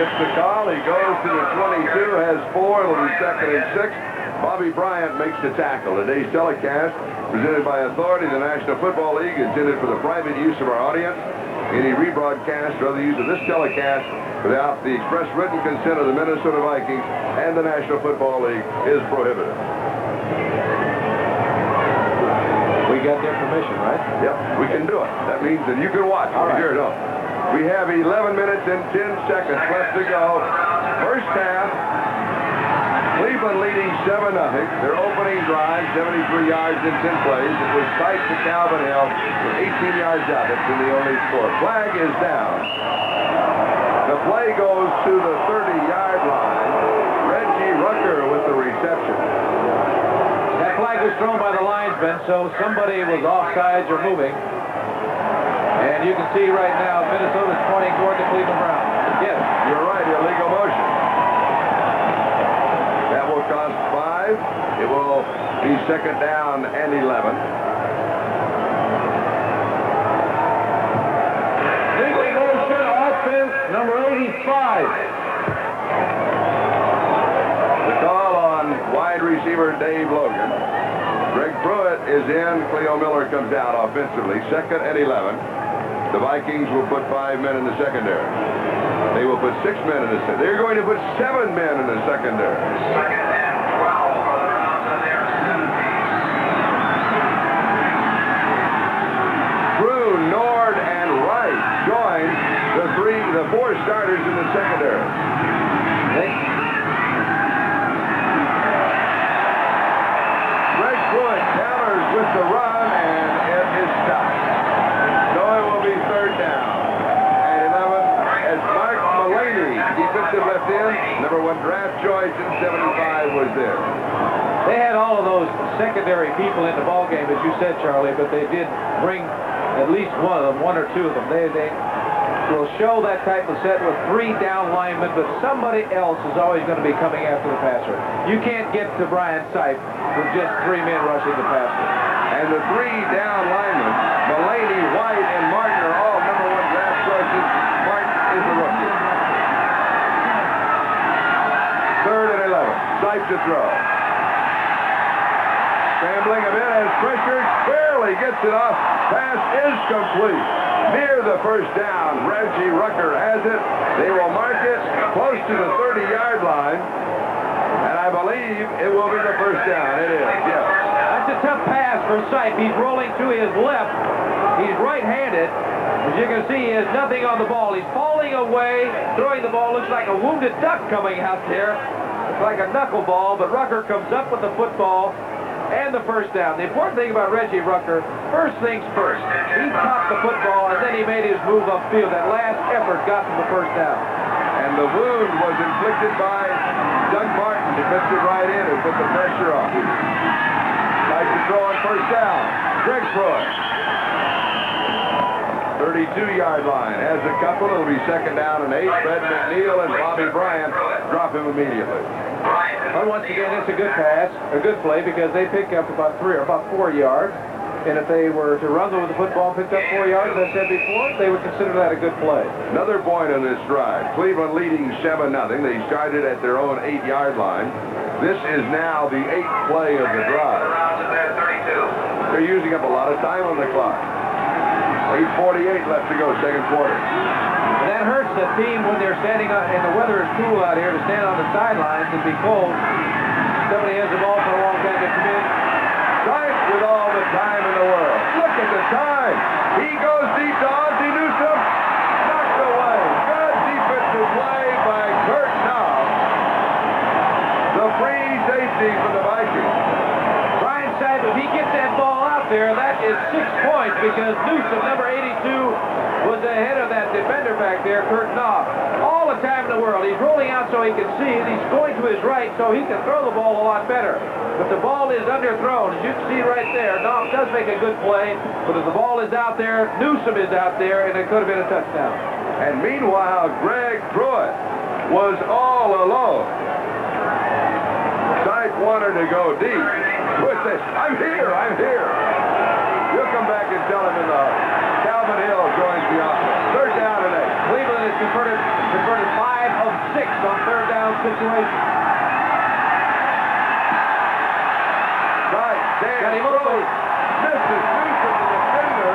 gets the call. He goes to the 22, has 4. It'll be 2nd and 6. Bobby Bryant makes the tackle. Today's telecast, presented by authority of the National Football League, intended for the private use of our audience. Any rebroadcast or other use of this telecast without the express written consent of the Minnesota Vikings and the National Football League is prohibited. We got their permission, right? Yep, we can do it. That means that you can watch. All right. Here, no. We have 11 minutes and 10 seconds left to go. First half, Cleveland leading 7-0. Their opening drive, 73 yards in 10 plays. It was tight to Calvin Hill with 18 yards out. That's been the only score. Flag is down. The play goes to the 30-yard line. Reggie Rucker with the reception. That flag was thrown by the linesman, so somebody was offsides or moving. And you can see right now Minnesota's pointing toward the Cleveland Browns. Yes. You're right, illegal motion. That will cost 5. It will be 2nd down and 11. Legal motion, offense, number 85. The call on wide receiver Dave Logan. Greg Pruitt is in. Cleo Miller comes out offensively. 2nd and 11. The Vikings will put 5 men in the secondary. They will put 6 men in the secondary. They're going to put 7 men in the secondary. 2nd and 12 for the Browns on their 17. Drew, Nord, and Wright join the 4 starters in the secondary. Greg Pruitt counters with the run, and it is stopped. So it will be 3rd down and 11 as Mark Mullaney, defensive left end, number 1 draft choice in 75, was there. They had all of those secondary people in the ball game, as you said, Charlie, but they did bring at least one of them, 1 or 2 of them. They will show that type of set with 3 down linemen, but somebody else is always going to be coming after the passer. You can't get to Brian Sipe with just 3 men rushing the passer. And the 3 down linemen, Mullaney, White, and Martin, are all number 1 draft choices. Martin is a rookie. 3rd and 11. Sipe to throw. Scrambling a bit as pressure, barely gets it off. Pass is complete. Near the first down, Reggie Rucker has it. They will mark it close to the 30-yard line. And I believe it will be the first down. It is, yes. That's a tough pass for Sipe. He's rolling to his left. He's right-handed. As you can see, he has nothing on the ball. He's falling away, throwing the ball. Looks like a wounded duck coming out there. It's like a knuckleball, but Rucker comes up with the football. and the first down. The important thing about Reggie Rucker, first things first. He caught the football, and then he made his move upfield. That last effort got him the first down. And the wound was inflicted by Doug Martin. He missed it right in and put the pressure on. Nice to throw on first down. Greg Pruitt. 32-yard line. Has a couple. It'll be second down and 8. Fred McNeil and Bobby Bryant drop him immediately. But once again, it's a good pass, a good play, because they pick up about 4 yards. And if they were to run with the football and picked up 4 yards, as I said before, they would consider that a good play. Another point on this drive. Cleveland leading 7-0. They started at their own 8-yard line. This is now the 8th play of the drive. They're using up a lot of time on the clock. 8:48 left to go, second quarter. And that hurts the team when they're standing up and the weather is cool out here to stand on the sidelines and be cold. Somebody has the ball for a long time to come in. Bryant with all the time in the world. Look at the time. He goes deep to Ozzie Newsome. Knocked away. Good defensive play by Kurt Knopf. The free safety for the Vikings. Brian said if he gets that ball out there, that is 6 points, because Newsome, number 82, was ahead of that defender back there, Kurt Knopf. All the time in the world. He's rolling out so he can see it. He's going to his right so he can throw the ball a lot better. But the ball is underthrown. As you can see right there, Knopf does make a good play, but if the ball is out there, Newsome is out there, and it could have been a touchdown. And meanwhile, Greg Pruitt was all alone. Sight wanted to go deep. Pruitt said, I'm here. You'll come back and tell him in the huddle. Calvin Hill joins the offense. Third down and 8. Cleveland has converted 5 of 6 on third down situations. Right, Dan Got him Rose open. misses. Newsome, the defender,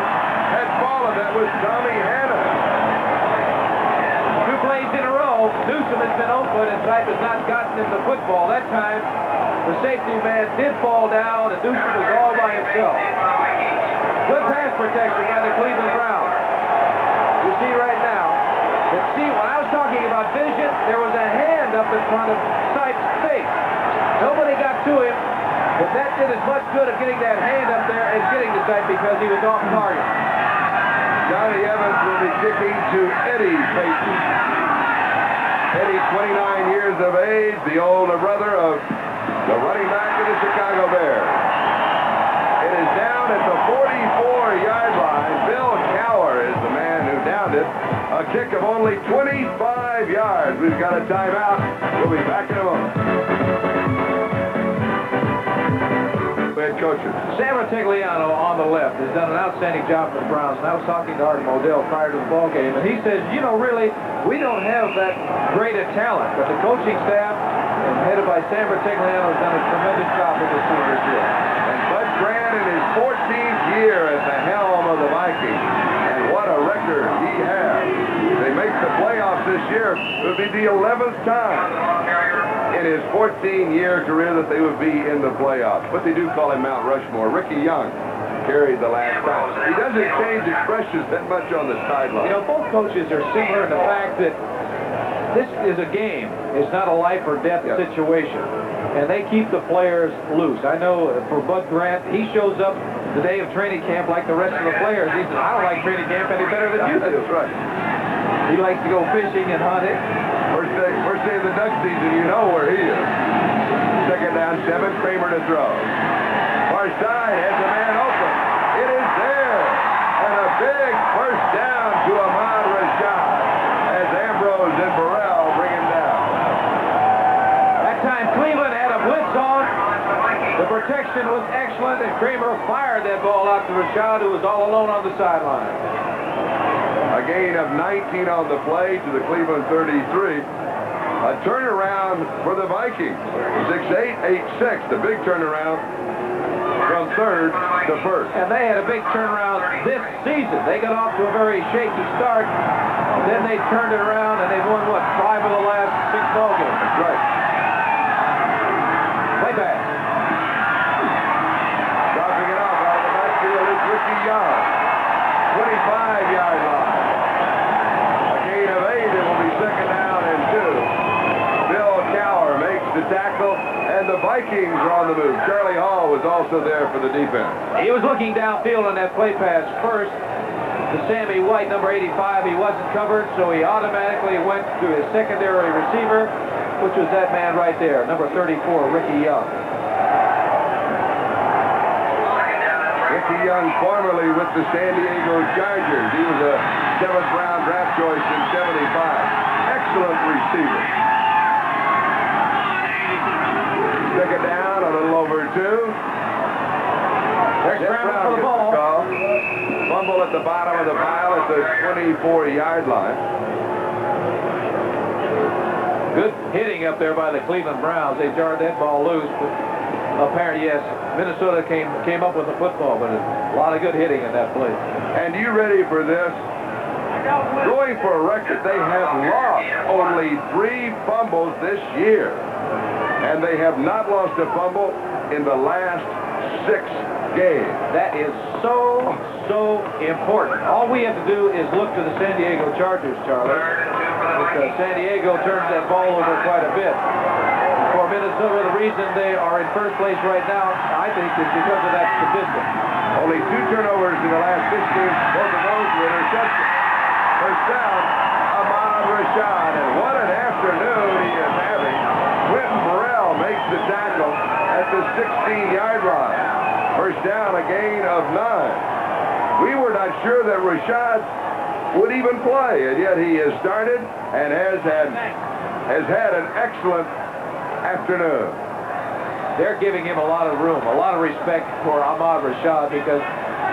had fallen. That was Tommy Hanna. 2 plays in a row. Newsome has been open, and Sipe has not gotten him the football. That time, the safety man did fall down, and Newsome was all by himself. Good pass protection by the Cleveland Browns. You see right now. But see, when I was talking about vision, there was a hand up in front of Sipe's face. Nobody got to him, but that did as much good of getting that hand up there as getting to Sipe, because he was off target. Johnny Evans will be kicking to Eddie Payton. Eddie, 29 years of age, the older brother of the running back of the Chicago Bears. It is down at the 44-yard line. Bill Cower is the man who downed it. A kick of only 25 yards. We've got a timeout. We'll be back in a moment. Head coaches. Sam Ratigliano on the left has done an outstanding job for the Browns. And I was talking to Art Modell prior to the ball game, and he says, you know, really, we don't have that great a talent, but the coaching staff, headed by Sam Ratigliano, has done a tremendous job with this team this year. And Bud Grant in his 14th year at the helm of the Vikings. And what a record he has. They make the playoffs this year. It would be the 11th time in his 14-year career that they would be in the playoffs. But they do call him Mount Rushmore. Ricky Young carried the last time. He doesn't change expressions that much on the sideline. You know, both coaches are similar in the fact that this is a game. It's not a life or death situation. And they keep the players loose. I know for Bud Grant, he shows up the day of training camp like the rest of the players. He says, I don't like training camp any better than you do. That's right. He likes to go fishing and hunting. First day of the duck season, you know where he is. Second down, 7, Kramer to throw. Far side has a man open. It is there. And a big first down to Ahmad Rashad as Ambrose and Burrell bring him down. That time Cleveland had a blitz on. The protection was excellent, and Kramer fired that ball out to Rashad, who was all alone on the sideline. A gain of 19 on the play to the Cleveland 33. A turnaround for the Vikings. 6-8, 8-6. The big turnaround from third to first. And they had a big turnaround this season. They got off to a very shaky start. Then they turned it around, and they won, what, 5 of the last 6 ball games. That's right. Play back. Dropping it off out of the backfield is Ricky Young. 25-yard line. A gain of 8. It will be second down and 2. Bill Cower makes the tackle, and the Vikings are on the move. Charlie Hall was also there for the defense. He was looking downfield on that play pass first to Sammy White, number 85. He wasn't covered, so he automatically went to his secondary receiver, which was that man right there, number 34, Ricky Young. Ricky Young, formerly with the San Diego Chargers. He was a 7th-round draft choice in 75. Excellent receiver. Second down, a little over 2. They're scrambling for the ball. Fumble at the bottom of the pile at the 24-yard line. Good hitting up there by the Cleveland Browns. They jarred that ball loose, but apparently, yes, Minnesota came up with the football, but a lot of good hitting in that play. And you ready for this? Going for a record, they have lost only 3 fumbles this year. And they have not lost a fumble in the last 6 games. That is so important. All we have to do is look to the San Diego Chargers, Charlie. Because San Diego turns that ball over quite a bit. For Minnesota, the reason they are in first place right now, I think, is because of that statistic. Only 2 turnovers in the last 6 games. Both of those were interceptions. First down, Ahmad Rashad. And what an afternoon he is having. Quentin Burrell makes the tackle at the 16-yard line. First down, a gain of 9. We were not sure that Rashad would even play, and yet he has started and has had an excellent afternoon. They're giving him a lot of room, a lot of respect for Ahmad Rashad because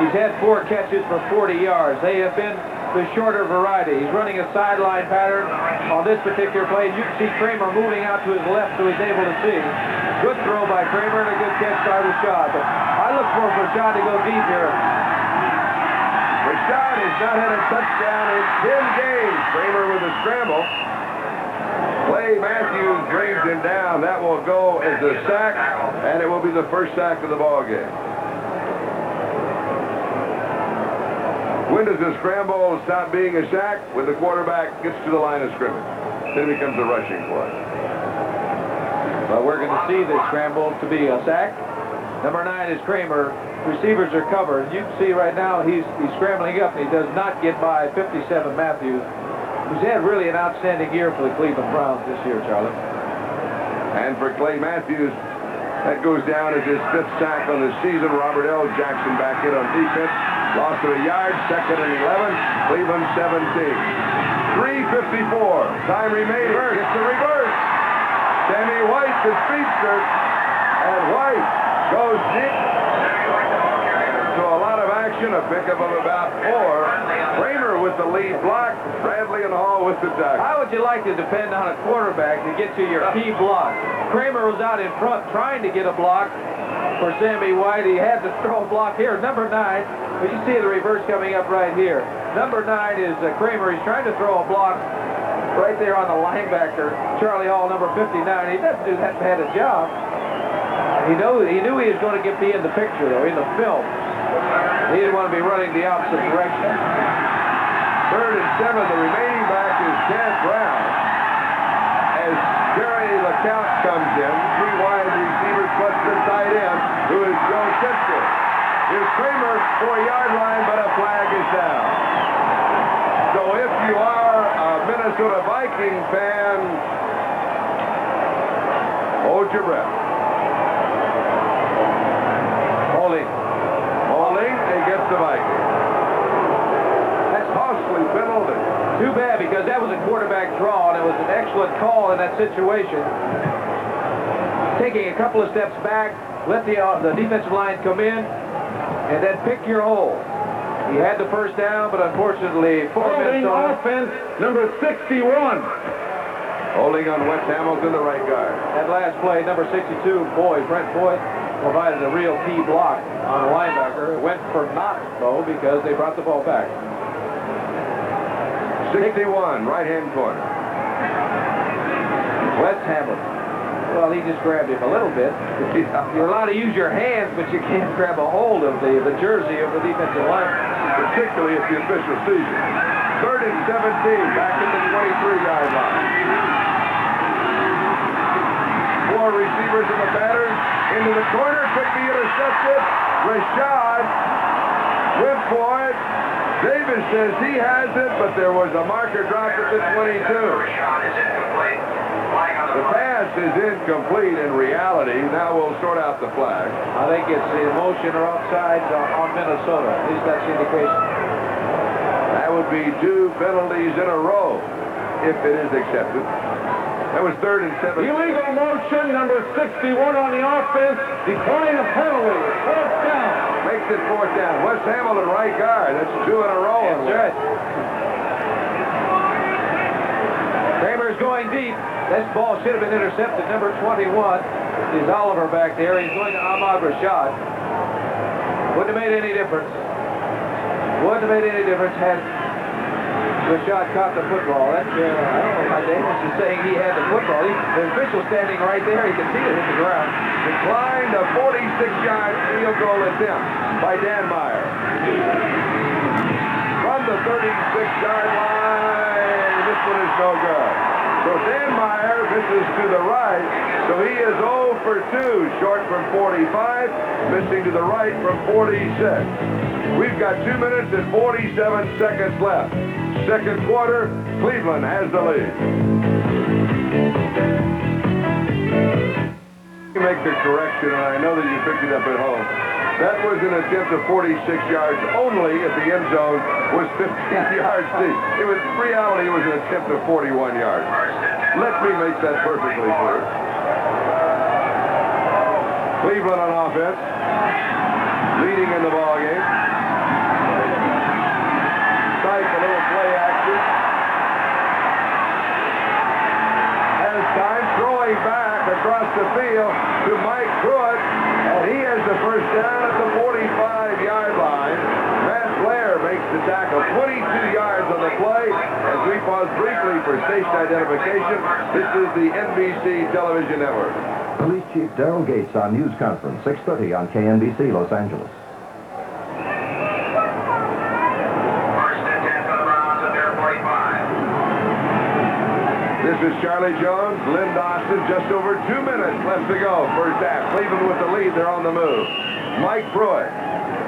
he's had 4 catches for 40 yards. They have been the shorter variety. He's running a sideline pattern on this particular play. You can see Kramer moving out to his left so he's able to see. Good throw by Kramer and a good catch by Rashad. But I look for Rashad to go deep here. Rashad has not had a touchdown in 10 games. Kramer with a scramble. Clay Matthews brings him down. That will go as a sack, and it will be the first sack of the ball game. When does the scramble stop being a sack? When the quarterback gets to the line of scrimmage. Then it becomes a rushing play. Well, we're going to see the scramble to be a sack. Number 9 is Kramer. Receivers are covered. You can see right now he's scrambling up, and he does not get by 57 Matthews, who's had really an outstanding year for the Cleveland Browns this year, Charlie. And for Clay Matthews, that goes down as his 5th sack on the season. Robert L. Jackson back in on defense. Loss of a yard, 2nd and 11. Cleveland 17. 3:54. Time remaining. It's the reverse. Sammy White, the speedster. And White goes deep. So a lot of action. A pickup of about 4. Kramer with the lead block. Bradley and Hall with the tackle. How would you like to depend on a quarterback to get to your key block? Kramer was out in front trying to get a block for Sammy White. He had to throw a block here. Number 9, but you see the reverse coming up right here. Number 9 is Kramer. He's trying to throw a block right there on the linebacker, Charlie Hall, number 59. He doesn't do that bad a job. He knew he was going to be in the picture, though, in the film. He didn't want to be running the opposite direction. 3rd and 7. The remaining back is Chad Brown. As Jerry LeCount comes in, 3 wide receivers plus the tight end, who is Joe Simpson. Here's Kramer, 4-yard line, but a flag is down. So if you are a Minnesota Viking fan, hold your breath. Holding against the Vikings. That's costly penalty. Too bad, because that was a quarterback draw, and it was an excellent call in that situation. Taking a couple of steps back, let the defensive line come in, and then pick your hole. He had the first down, but unfortunately, Holding offense, number 61. Holding on Wes Hamilton, the right guard. That last play, number 62, Brent Boyd, provided a real key block on a linebacker. It went for naught, though, because they brought the ball back. 61, right-hand corner. Wes Hamilton. Well, he just grabbed him a little bit. You're allowed to use your hands, but you can't grab a hold of the jersey of the defensive line. Particularly if the official sees it. 3rd and 17, back in the 23-yard line. more receivers and the batters. Into the corner, could be intercepted. Rashad went for it. Davis says he has it, but there was a marker dropped at the 22. The pass is incomplete in reality. Now we'll sort out the flag. I think it's the motion or offsides on Minnesota. At least that's the indication. That would be 2 penalties in a row if it is accepted. That was 3rd and 7. Illegal motion, number 61 on the offense, declining a penalty. 4th down. Makes it 4th down. Wes Hamilton, right guard. That's 2 in a row. That's right. Kramer's going deep. This ball should have been intercepted. Number 21 is Oliver back there. He's going to Ahmad Rashad. Wouldn't have made any difference. Wouldn't have made any difference had Rashad caught the football. That's, I don't know why Davis is saying he had the football. The official standing right there. He can see it hit the ground. Declined a 46-yard field goal attempt by Dan Meyer. From the 36-yard line, this one is no good. So Dan Meyer misses to the right, so he is 0 for 2, short from 45, missing to the right from 46. We've got 2 minutes and 47 seconds left. Second quarter, Cleveland has the lead. You make the correction, and I know that you picked it up at home. That was an attempt of 46 yards only if the end zone was 15 yards deep. It was, in reality, it was an attempt of 41 yards. Let me make that perfectly clear. Cleveland on offense, leading in the ballgame. Sight, a little play action. Has time, throwing back across the field to Mike Pruitt, and he has the first down at the 45-yard line. Matt Blair makes the tackle, 22 yards on the play. As we pause briefly for station identification, this is the NBC television network. Police Chief Daryl Gates on News Conference, 6:30 on KNBC, Los Angeles. This is Charlie Jones, Lynn Dawson, just over 2 minutes left to go. First half, Cleveland with the lead, they're on the move. Mike Pruitt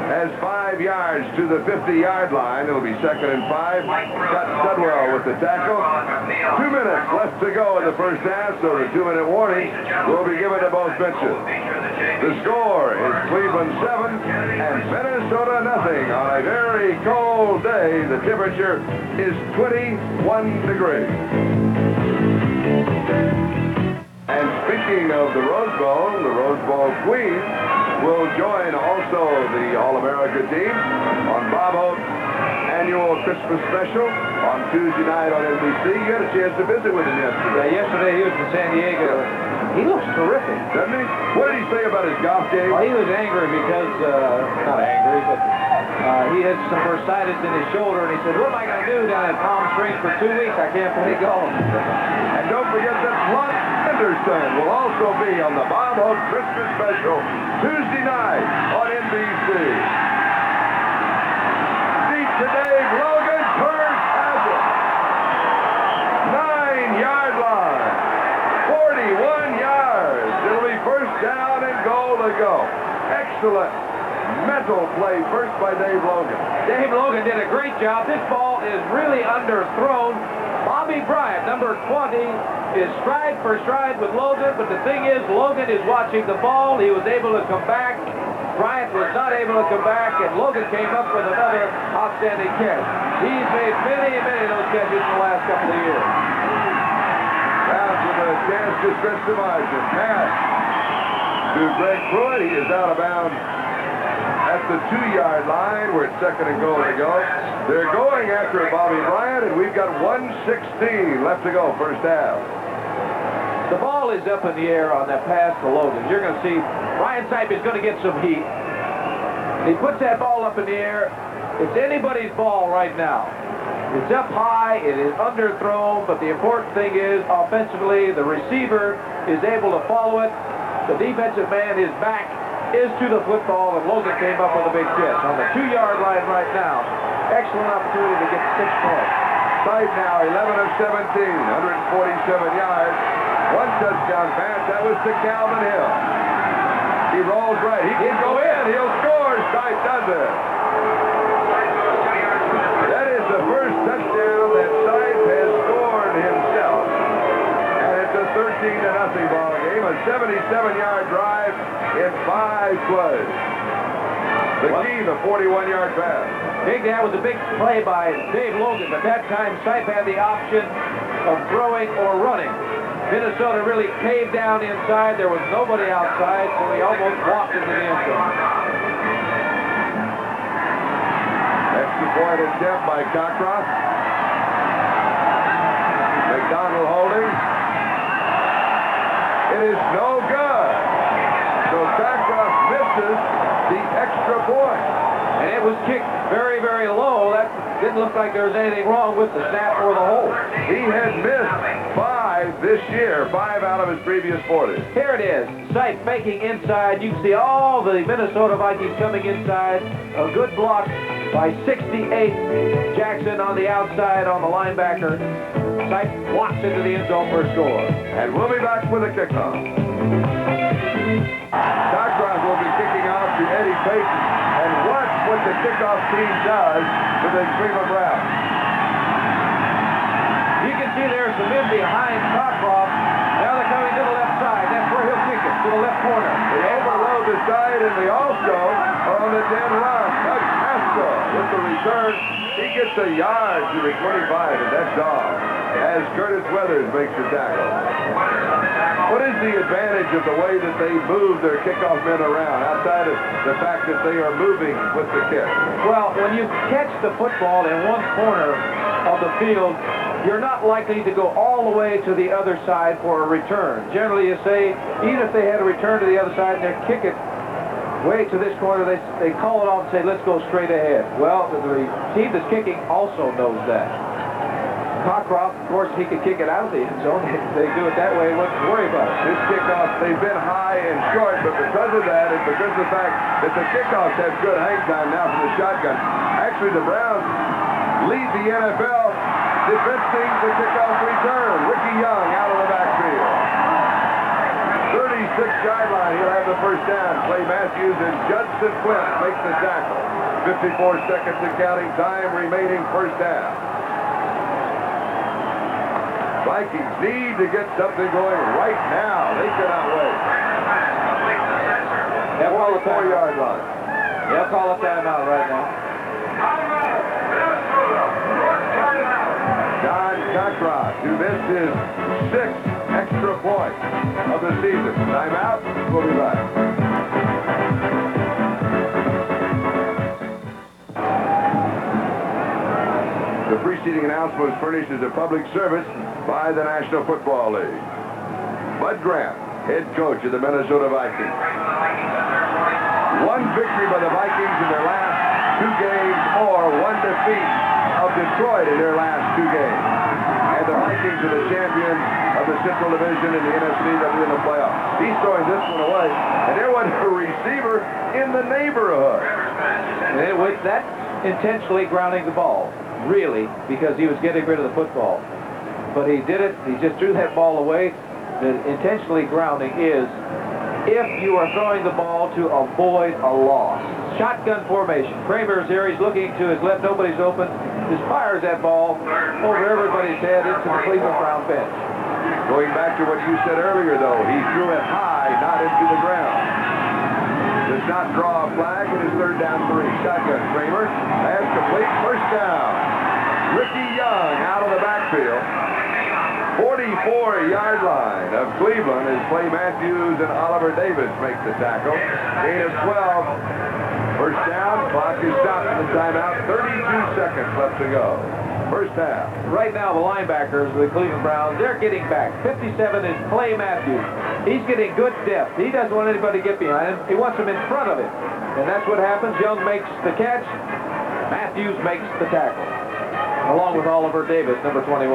has 5 yards to the 50-yard line. It'll be 2nd and 5. Scott Studwell with the tackle. 2 minutes left to go in the first half, so the 2-minute warning will be given to both benches. The score is Cleveland 7 and Minnesota nothing on a very cold day. The temperature is 21 degrees. And speaking of the Rose Bowl Queen will join also the All-America team on Bob Hope's annual Christmas special on Tuesday night on NBC. You had a chance to visit with him yesterday. Yesterday he was in San Diego. He looks terrific. Doesn't he? What did he say about his golf game? Well, he was angry because, not angry, but he had some bursitis in his shoulder, and he said, what am I going to do down at Palm Springs for 2 weeks? I can't play golf. And don't forget that Plum Anderson will also be on the Bob Hope Christmas special Tuesday night on NBC. Deep to Dave Logan, turns has it. 9-yard line. 41 yards. It'll be first down and goal to go. Excellent mental play first by Dave Logan. Dave Logan did a great job. This ball is really underthrown. Bobby Bryant, number 20, is stride for stride with Logan, but the thing is, Logan is watching the ball. He was able to come back. Bryant was not able to come back, and Logan came up with another outstanding catch. He's made many of those catches in the last couple of years. Rounds with a chance to stretch the margin. Pass to Greg Pruitt. He is out of bounds at the 2-yard line. We're at 2nd and goal to go. They're going after Bobby Bryant, and we've got 1:16 left to go, first half. The ball is up in the air on that pass to Logan. You're going to see Ryan Sipe is going to get some heat. He puts that ball up in the air. It's anybody's ball right now. It's up high, it is underthrown, but the important thing is, offensively, the receiver is able to follow it. The defensive man, his back is to the football, and Logan came up with a big catch on the 2-yard line right now. Excellent opportunity to get 6 points. Sight now, 11 of 17, 147 yards. One touchdown pass. That was to Calvin Hill. He rolls right. He can go in. He'll score. Sipe does it. That is the first touchdown that Sipe has scored himself. And it's a 13-0 ball game. A 77-yard drive in 5 plays. The key, the 41-yard pass. Big, that was a big play by Dave Logan. At that time, Sipe had the option of throwing or running. Minnesota really caved down inside. There was nobody outside, so he almost walked into the end zone. Extra point attempt by Cockcroft. McDonald holding. It is no good. So Cockcroft misses the extra point. And it was kicked very, very low. That didn't look like there was anything wrong with the snap or the hold. He had missed 5 this year, 5 out of his previous 40. Here it is. Sipe faking inside. You can see all the Minnesota Vikings coming inside. A good block by 68. Jackson on the outside on the linebacker. Sipe walks into the end zone for a score. And we'll be back with a kickoff. Cockcroft will be kicking off to Eddie Payton. And watch what the kickoff team does to the Cleveland Browns. You can see there's some men behind Cockcroft. Now they're coming to the left side. That's where he'll kick it, to the left corner. They overload the side, and they also are on the dead run. Doug Haskell with the return. He gets a yard to the 25, and that's all. As Curtis Weathers makes the tackle. What is the advantage of the way that they move their kickoff men around, outside of the fact that they are moving with the kick? Well, when you catch the football in one corner of the field, you're not likely to go all the way to the other side for a return. Generally, you say, even if they had a return to the other side and they kick it way to this corner, they call it off and say, let's go straight ahead. Well, the team that's kicking also knows that. Cockcroft, of course, he could kick it out of the end zone. They do it that way, wouldn't worry about it. This kickoff, they've been high and short, but because of that, and because of the fact that the kickoffs have good hang time now from the shotgun, actually the Browns lead the NFL defending the kickoff return. Ricky Young out of the backfield. 36-yard line, he'll have the first down. Clay Matthews and Judson Flint make the tackle. 54 seconds of counting time remaining, first down. Vikings need to get something going right now. They cannot wait. They'll call a 4-yard line. They'll call a timeout right now. John Cockcroft, who missed his 6th extra point of the season. Timeout. We'll be back. The preceding announcement was furnished as a public service by the National Football League. Bud Grant, head coach of the Minnesota Vikings. One victory by the Vikings in their last 2 games, or one defeat of Detroit in their last 2 games. And the Vikings are the champions of the Central Division in the NFC that are in the playoffs. He's throwing this one away, and there wasn't a receiver in the neighborhood. And that's intentionally grounding the ball. Really, because he was getting rid of the football. But he did it, he just threw that ball away. The intentionally grounding is if you are throwing the ball to avoid a loss. Shotgun formation. Kramer's here, he's looking to his left, nobody's open. Just fires that ball over everybody's head into the Cleveland Brown bench. Going back to what you said earlier, though, he threw it high, not into the ground. Does not draw a flag. It is 3rd down 3. Shotgun. Kramer has complete, first down. Ricky Young out of the backfield. 44-yard line of Cleveland as Clay Matthews and Oliver Davis make the tackle. Gain of 12. First down. Clock is stopped in the timeout. 32 seconds left to go. First half. Right now, the linebackers of the Cleveland Browns, they're getting back. 57 is Clay Matthews. He's getting good depth. He doesn't want anybody to get behind him. He wants them in front of him. And that's what happens. Young makes the catch. Matthews makes the tackle. Along with Oliver Davis, number 21.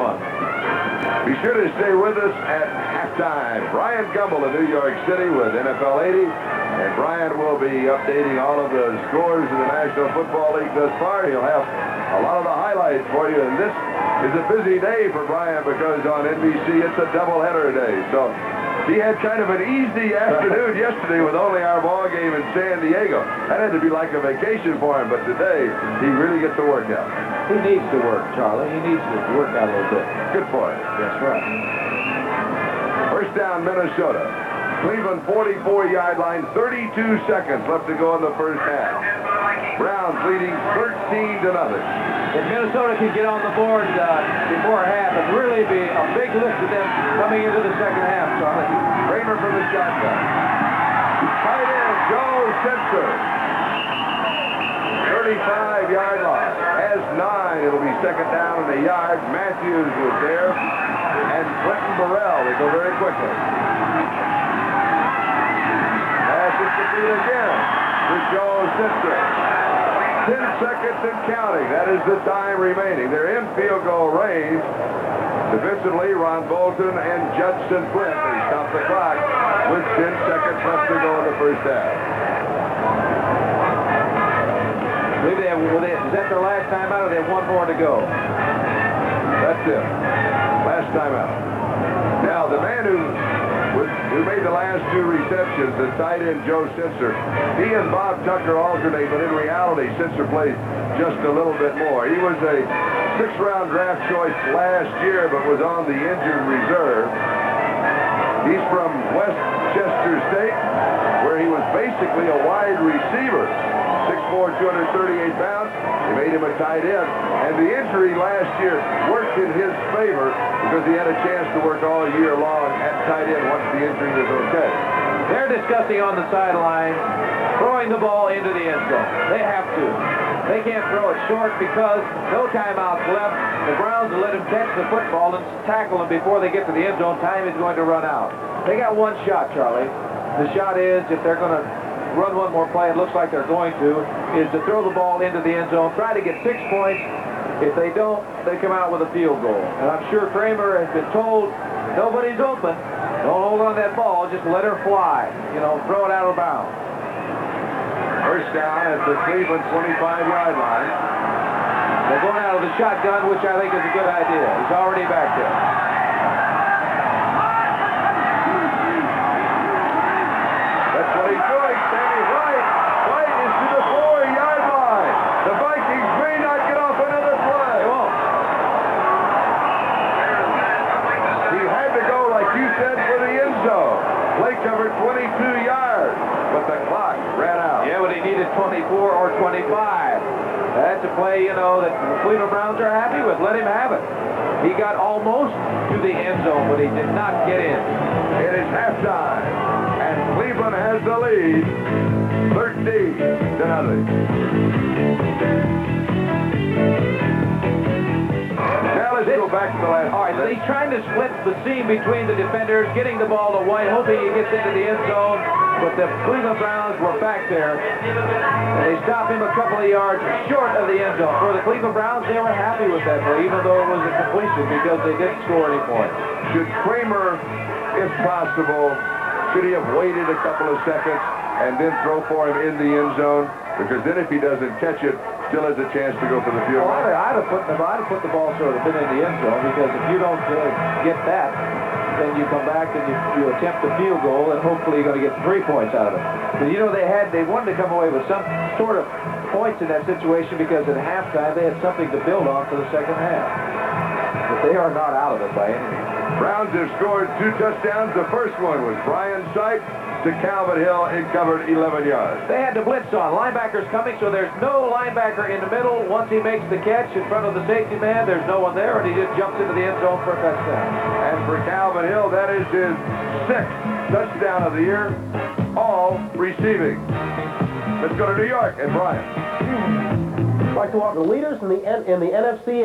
Be sure to stay with us at halftime. Brian Gumbel in New York City with NFL 80. And Brian will be updating all of the scores in the National Football League thus far. He'll have a lot of the highlights for you. And this is a busy day for Brian because on NBC it's a doubleheader day. So he had kind of an easy afternoon yesterday with only our ball game in San Diego. That had to be like a vacation for him, but today he really gets to work out. He needs to work, Charlie. He needs to work out a little bit. Good for him. That's right. First down, Minnesota. Cleveland 44-yard line, 32 seconds left to go in the first half. Browns leading 13-0. If Minnesota can get on the board before half, it'd really be a big lift to them coming into the second half, Charlie. Kramer from the shotgun. Tight end, Joe Spencer. 35-yard line. Has 9. It'll be second down and a yard. Matthews was there. And Clinton Burrell. They go very quickly. Pass is complete again to Joe Spencer. 10 seconds and counting. That is the time remaining. They're in field goal range. Defensively, Ron Bolton and Judson Flint. They stop the clock with 10 seconds left to go in the first half. Is that their last time out, or they have one more to go? That's it. Last time out. Now, the man who made the last 2 receptions, the tight end Joe Spencer, he and Bob Tucker alternate, but in reality, Spencer plays just a little bit more. He was a 6th-round draft choice last year, but was on the injured reserve. He's from Westchester State, where he was basically a wide receiver. 6'4", 238 pounds. They made him a tight end. And the injury last year worked in his favor because he had a chance to work all year long at tight end once the injury was okay. They're discussing on the sideline throwing the ball into the end zone. They have to. They can't throw it short because no timeouts left. The Browns will let him catch the football and tackle him before they get to the end zone. Time is going to run out. They got one shot, Charlie. The shot is, if they're going to run one more play, it looks like they're going to, is to throw the ball into the end zone, try to get 6 points. If they don't, they come out with a field goal. And I'm sure Kramer has been told, nobody's open. Don't hold on that ball, just let her fly. You know, throw it out of bounds. First down at the Cleveland 25-yard line. They're going out of the shotgun, which I think is a good idea. He's already back there. That's what he's doing. Standing right. White is to the 4-yard line. The Vikings may not get off another play. They won't. He had to go, like you said, for the end zone. Play covered 22 yards, but the clock ran out. Yeah, but he needed 24 or 25. That's a play, you know, that the Cleveland Browns are happy with. Let him have it. He got almost to the end zone, but he did not get in. It is halftime, and Cleveland has the lead, 13-0. Now let's go back to the last. All right, so he's trying to split the seam between the defenders, getting the ball to White, hoping he gets into the end zone. But the Cleveland Browns were back there, and they stopped him a couple of yards short of the end zone. For the Cleveland Browns, they were happy with that play, even though it was a completion, because they didn't score any points. Should Kramer, if possible, should he have waited a couple of seconds and then throw for him in the end zone? Because then if he doesn't catch it, still has a chance to go for the field goal. I'd have put the ball sort of in the end zone, because if you don't get that, then you come back and you attempt a field goal, and hopefully you're going to get 3 points out of it. But you know, they wanted to come away with some sort of points in that situation, because at halftime they had something to build on for the second half. But they are not out of it by any means. Browns have scored 2 touchdowns. The first one was Brian Sipe to Calvin Hill and covered 11 yards. They had the blitz on. Linebacker's coming, so there's no linebacker in the middle. Once he makes the catch in front of the safety man, there's no one there, and he just jumps into the end zone for a touchdown. And for Calvin Hill, that is his 6th touchdown of the year, all receiving. Let's go to New York and Brian. I'd like to welcome the leaders in the NFC.